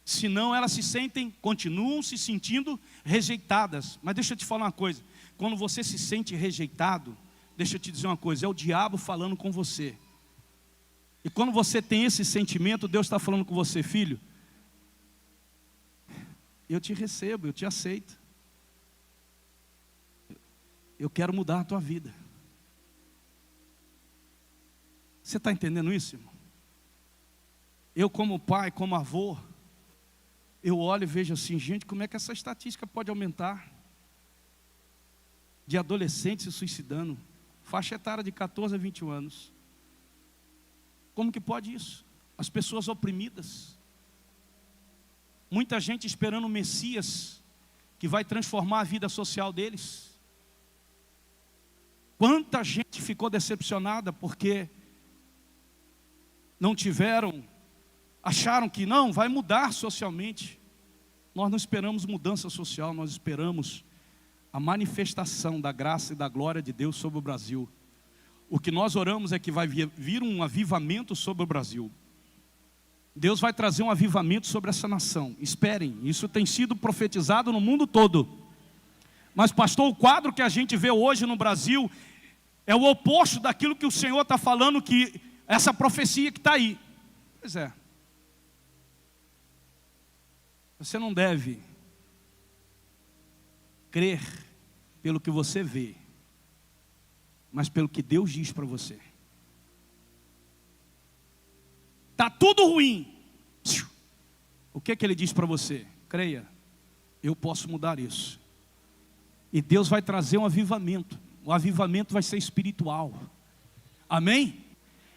Senão elas continuam se sentindo rejeitadas. Mas deixa eu te falar uma coisa, quando você se sente rejeitado, deixa eu te dizer uma coisa, é o diabo falando com você. E quando você tem esse sentimento, Deus está falando com você: filho, eu te recebo, eu te aceito. Eu quero mudar a tua vida. Você está entendendo isso, irmão? Eu como pai, como avô, eu olho e vejo assim, gente, como é que essa estatística pode aumentar? De adolescentes se suicidando, faixa etária de 14 a 21 anos. Como que pode isso? As pessoas oprimidas. Muita gente esperando o Messias, que vai transformar a vida social deles. Quanta gente ficou decepcionada porque não acharam que não, vai mudar socialmente. Nós não esperamos mudança social, nós esperamos a manifestação da graça e da glória de Deus sobre o Brasil. O que nós oramos é que vai vir um avivamento sobre o Brasil. Deus vai trazer um avivamento sobre essa nação. Esperem, isso tem sido profetizado no mundo todo. Mas pastor, o quadro que a gente vê hoje no Brasil é o oposto daquilo que o Senhor está falando, que essa profecia que está aí. Pois é. Você não deve crer pelo que você vê, mas pelo que Deus diz para você. Está tudo ruim. O que Ele diz para você? Creia, eu posso mudar isso. E Deus vai trazer um avivamento. O avivamento vai ser espiritual. Amém?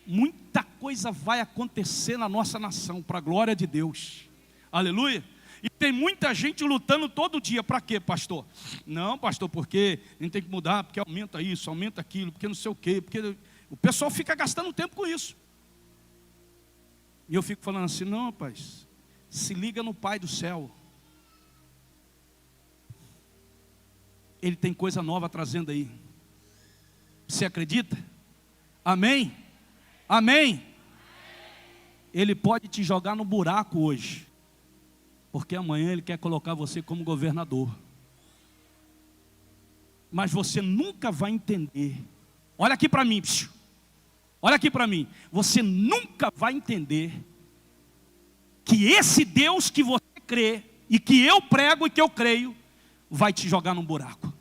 Muita coisa vai acontecer na nossa nação, para a glória de Deus. Aleluia. E tem muita gente lutando todo dia. Para quê, pastor? Não, pastor, porque a gente tem que mudar, porque aumenta isso, aumenta aquilo, porque não sei o quê, porque o pessoal fica gastando tempo com isso. E eu fico falando assim, não, rapaz, se liga no Pai do céu. Ele tem coisa nova trazendo aí. Você acredita? Amém? Amém? Ele pode te jogar no buraco hoje, porque amanhã Ele quer colocar você como governador. Mas você nunca vai entender. Olha aqui para mim. Olha aqui para mim. Você nunca vai entender que esse Deus que você crê, e que eu prego e que eu creio, vai te jogar num buraco.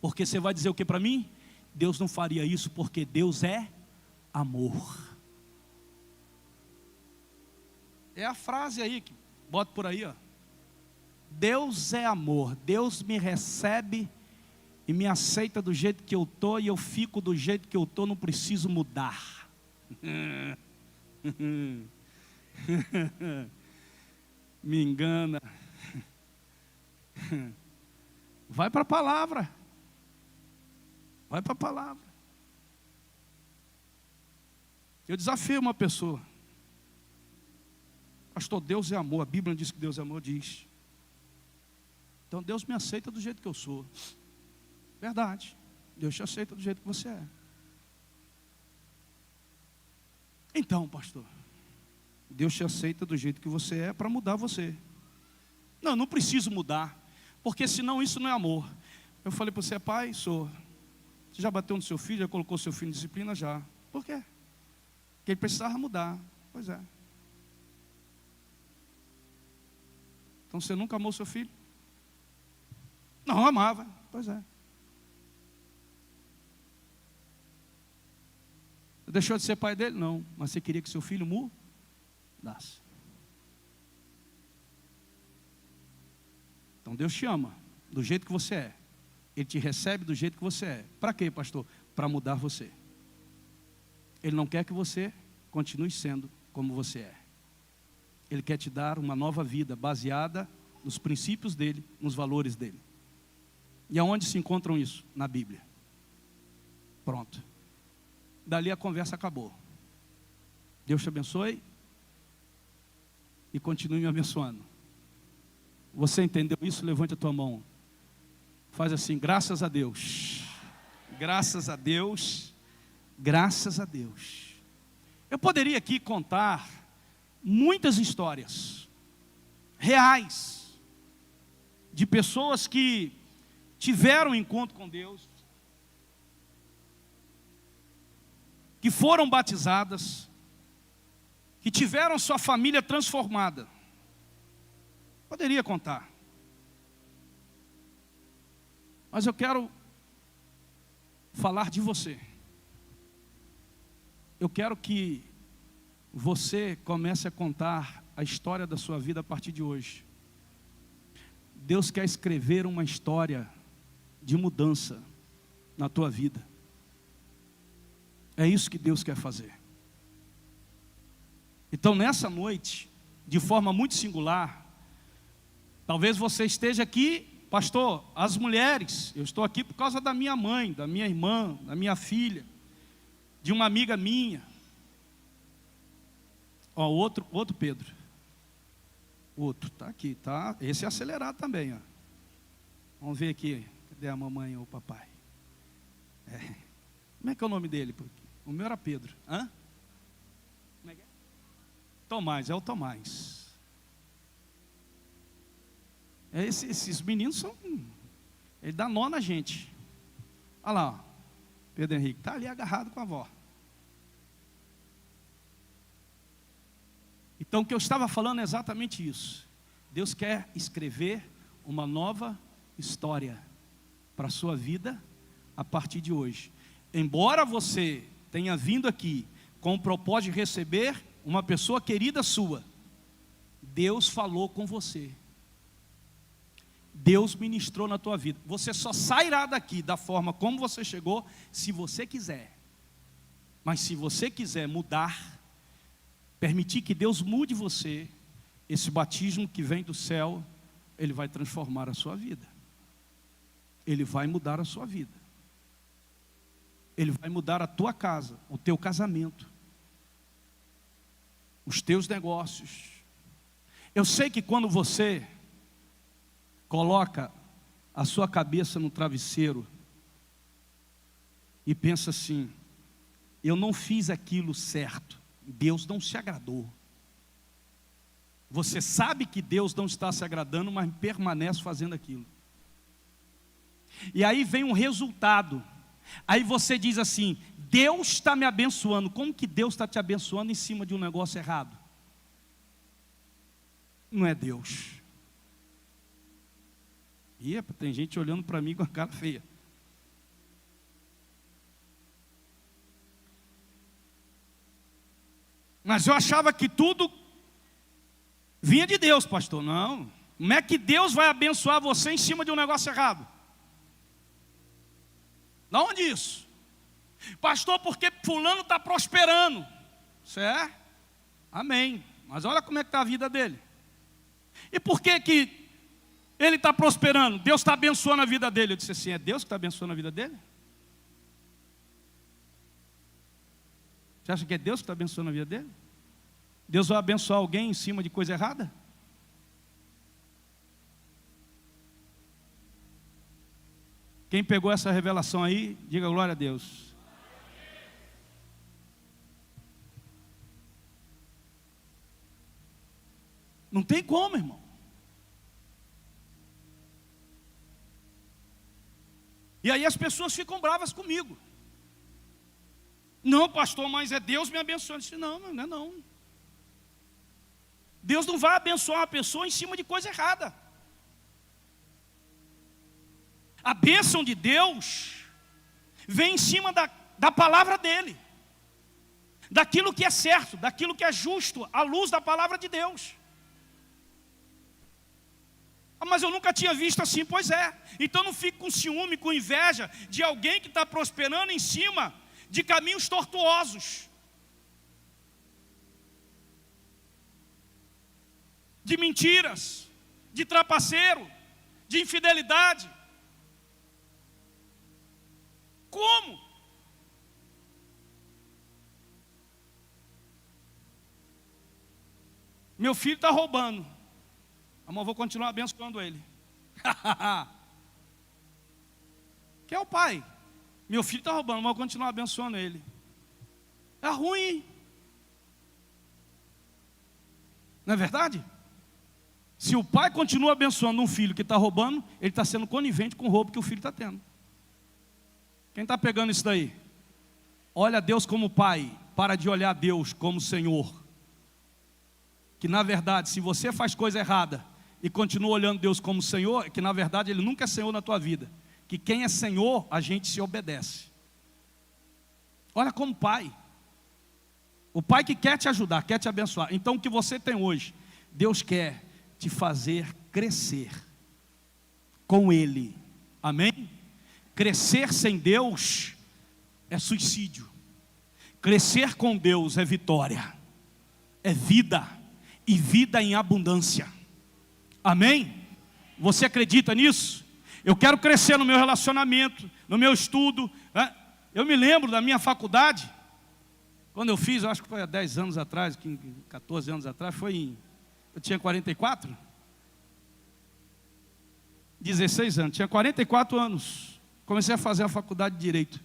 Porque você vai dizer o que para mim? Deus não faria isso porque Deus é amor. É a frase aí, que bota por aí, ó. Deus é amor. Deus me recebe e me aceita do jeito que eu estou, e eu fico do jeito que eu estou, não preciso mudar. Me engana. Vai para a palavra. Vai para a palavra. Eu desafio uma pessoa. Pastor, Deus é amor. A Bíblia diz que Deus é amor, diz. Então Deus me aceita do jeito que eu sou. Verdade. Deus te aceita do jeito que você é. Então, pastor, Deus te aceita do jeito que você é para mudar você. Não, não preciso mudar, porque senão isso não é amor. Eu falei para você, pai, sou. Você já bateu no seu filho, já colocou seu filho em disciplina? Já. Por quê? Porque ele precisava mudar. Pois é. Então você nunca amou seu filho? Não, amava. Pois é. Deixou de ser pai dele? Não. Mas você queria que seu filho mudasse. Então Deus te ama do jeito que você é. Ele te recebe do jeito que você é. Para quê, pastor? Para mudar você. Ele não quer que você continue sendo como você é. Ele quer te dar uma nova vida baseada nos princípios dele, nos valores dele. E aonde se encontram isso? Na Bíblia. Pronto. Dali a conversa acabou. Deus te abençoe e continue me abençoando. Você entendeu isso? Levante a tua mão. Faz assim, graças a Deus. Graças a Deus. Graças a Deus. Eu poderia aqui contar muitas histórias reais de pessoas que tiveram um encontro com Deus, que foram batizadas, que tiveram sua família transformada. Poderia contar. Mas eu quero falar de você. Eu quero que você comece a contar a história da sua vida a partir de hoje. Deus quer escrever uma história de mudança na tua vida. É isso que Deus quer fazer. Então nessa noite, de forma muito singular, talvez você esteja aqui, pastor, as mulheres, eu estou aqui por causa da minha mãe, da minha irmã, da minha filha, de uma amiga minha. Ó, outro Pedro. Outro, tá aqui, tá? Esse é acelerado também, ó. Vamos ver aqui, cadê a mamãe ou o papai? Como é que é o nome dele? O meu era Pedro. Hã? Como é que é? Tomás, é o Tomás. Esses meninos são... Ele dá nó na gente. Olha lá, ó. Pedro Henrique, está ali agarrado com a avó. Então o que eu estava falando é exatamente isso. Deus quer escrever uma nova história para a sua vida a partir de hoje. Embora você tenha vindo aqui com o propósito de receber uma pessoa querida sua, Deus falou com você. Deus ministrou na tua vida. Você só sairá daqui da forma como você chegou, se você quiser. Mas se você quiser mudar, permitir que Deus mude você, esse batismo que vem do céu, Ele vai transformar a sua vida. Ele vai mudar a sua vida. Ele vai mudar a tua casa, o teu casamento, os teus negócios. Eu sei que quando você coloca a sua cabeça no travesseiro e pensa assim, eu não fiz aquilo certo, Deus não se agradou. Você sabe que Deus não está se agradando, mas permanece fazendo aquilo. E aí vem um resultado. Aí você diz assim, Deus está me abençoando. Como que Deus está te abençoando em cima de um negócio errado? Não é Deus. E tem gente olhando para mim com a cara feia. Mas eu achava que tudo vinha de Deus, pastor. Não. Como é que Deus vai abençoar você em cima de um negócio errado? De onde isso? Pastor, porque fulano está prosperando. Certo? Amém. Mas olha como é que está a vida dele. E por que que ele está prosperando? Deus está abençoando a vida dele. Eu disse assim, é Deus que está abençoando a vida dele? Você acha que é Deus que está abençoando a vida dele? Deus vai abençoar alguém em cima de coisa errada? Quem pegou essa revelação aí, diga glória a Deus. Não tem como, irmão. E aí as pessoas ficam bravas comigo. Não, pastor, mas é Deus me abençoando. Eu disse, não, não é não. Deus não vai abençoar uma pessoa em cima de coisa errada. A bênção de Deus vem em cima da palavra dele, daquilo que é certo, daquilo que é justo, à luz da palavra de Deus. Mas eu nunca tinha visto assim, pois é. Então não fique com ciúme, com inveja de alguém que está prosperando em cima de caminhos tortuosos, de mentiras, de trapaceiro, de infidelidade. Como? Meu filho está roubando, mas eu vou continuar abençoando ele. Que é o pai. Meu filho está roubando, mas eu vou continuar abençoando ele. É ruim. Não é verdade? Se o pai continua abençoando um filho que está roubando, ele está sendo conivente com o roubo que o filho está tendo. Quem está pegando isso daí? Olha Deus como pai, para de olhar Deus como Senhor. Que na verdade, se você faz coisa errada e continua olhando Deus como Senhor, que na verdade Ele nunca é Senhor na tua vida. Que quem é Senhor, a gente se obedece. Olha como pai. O pai que quer te ajudar, quer te abençoar. Então o que você tem hoje, Deus quer te fazer crescer com Ele. Amém? Crescer sem Deus é suicídio. Crescer com Deus é vitória. É vida. E vida em abundância. Amém? Você acredita nisso? Eu quero crescer no meu relacionamento, no meu estudo, né? Eu me lembro da minha faculdade, quando eu fiz, eu acho que foi há 10 anos atrás, 14 anos atrás, eu tinha 44? 16 anos, tinha 44 anos, comecei a fazer a faculdade de Direito.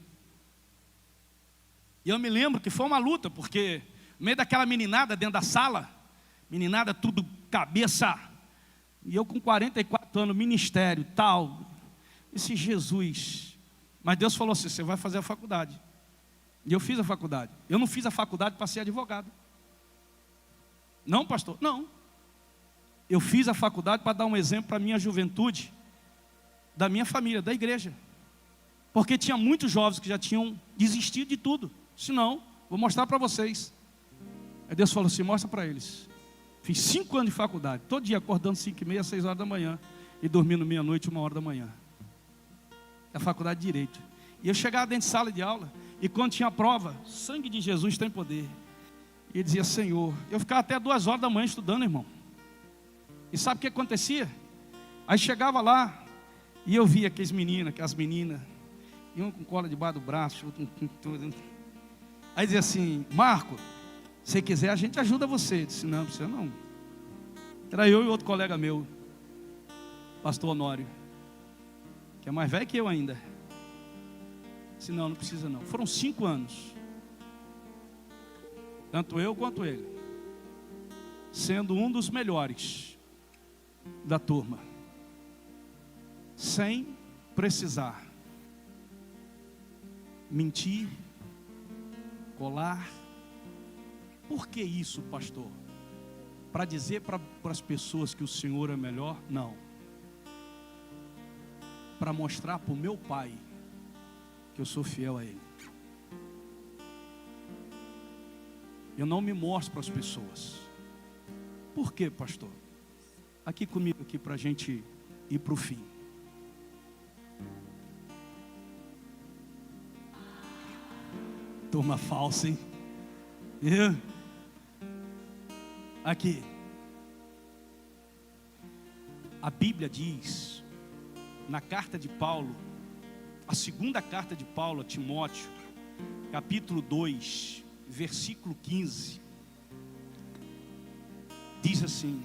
E eu me lembro que foi uma luta, porque no meio daquela meninada dentro da sala, meninada tudo cabeça, e eu com 44 anos, ministério, tal, esse Jesus, mas Deus falou assim, você vai fazer a faculdade. E eu fiz a faculdade. Eu não fiz a faculdade para ser advogado. Não, pastor, não. Eu fiz a faculdade para dar um exemplo para a minha juventude, da minha família, da igreja. Porque tinha muitos jovens que já tinham desistido de tudo. Se não, vou mostrar para vocês. Aí Deus falou assim, mostra para eles. Fiz 5 anos de faculdade, todo dia acordando 5h30, 6 horas da manhã, e dormindo meia-noite, 1 hora da manhã. A faculdade de Direito. E eu chegava dentro de sala de aula, e quando tinha prova, sangue de Jesus tem poder. E ele dizia, Senhor, eu ficava até 2 horas da manhã estudando, irmão. E sabe o que acontecia? Aí chegava lá, e eu via aquelas meninas, e um com cola debaixo do braço, outro com tudo. Aí dizia assim, Marco, se quiser a gente ajuda você. Eu disse, não, você não. Era eu e outro colega meu, pastor Honório, que é mais velho que eu ainda. Eu disse, não precisa não. Foram 5 anos, tanto eu quanto ele, sendo um dos melhores da turma, sem precisar mentir, colar. Por que isso, pastor? Para dizer para as pessoas que o Senhor é melhor? Não. Para mostrar para o meu pai que eu sou fiel a Ele. Eu não me mostro para as pessoas. Por quê, pastor? Aqui comigo, aqui para a gente ir para o fim. Turma falsa, hein? Aqui. A Bíblia diz, na carta de Paulo, a segunda carta de Paulo a Timóteo, capítulo 2, versículo 15, diz assim: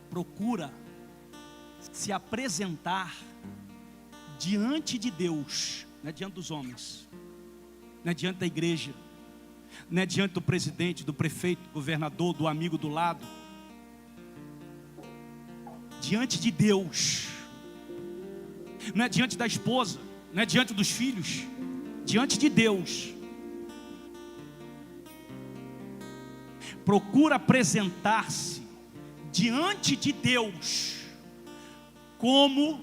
procura se apresentar diante de Deus, não é diante dos homens, não é diante da igreja, não é diante do presidente, do prefeito, do governador, do amigo do lado, diante de Deus. Não é diante da esposa, não é diante dos filhos, diante de Deus. Procura apresentar-se diante de Deus como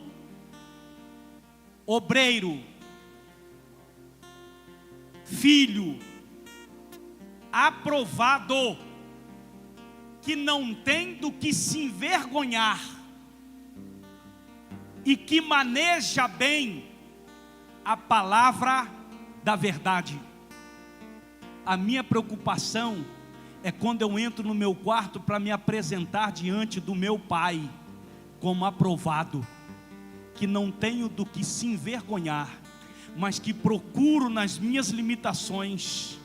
obreiro, filho aprovado, que não tem do que se envergonhar e que maneja bem a palavra da verdade. A minha preocupação é quando eu entro no meu quarto para me apresentar diante do meu Pai como aprovado, que não tenho do que se envergonhar, mas que procuro nas minhas limitações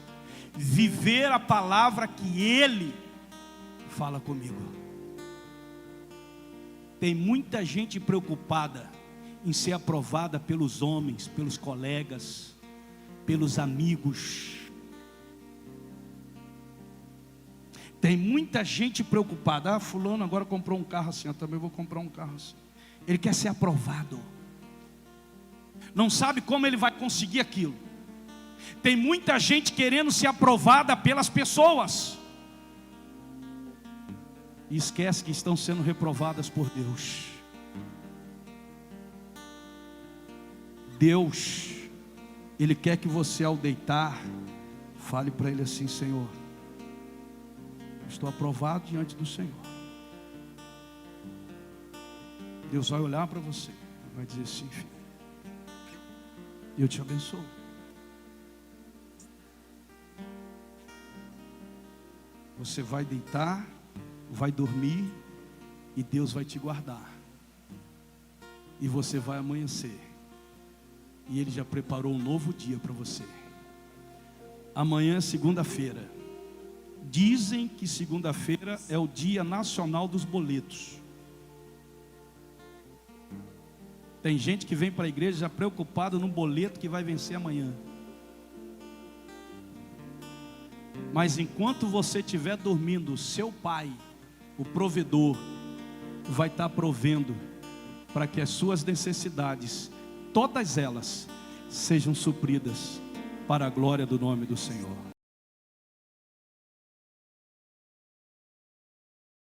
viver a palavra que Ele fala comigo. Tem muita gente preocupada em ser aprovada pelos homens, pelos colegas, pelos amigos. Tem muita gente preocupada. Ah, fulano agora comprou um carro assim, eu também vou comprar um carro assim. Ele quer ser aprovado. Não sabe como ele vai conseguir aquilo. Tem muita gente querendo ser aprovada pelas pessoas. E esquece que estão sendo reprovadas por Deus. Deus, Ele quer que você, ao deitar, fale para Ele assim: Senhor, estou aprovado diante do Senhor. Deus vai olhar para você, vai dizer: sim, filho, eu te abençoo. Você vai deitar, vai dormir, e Deus vai te guardar. E você vai amanhecer, e Ele já preparou um novo dia para você. Amanhã é segunda-feira. Dizem que segunda-feira é o dia nacional dos boletos. Tem gente que vem para a igreja já preocupada no boleto que vai vencer amanhã. Mas enquanto você estiver dormindo, seu Pai, o provedor, vai estar provendo para que as suas necessidades, todas elas, sejam supridas para a glória do nome do Senhor.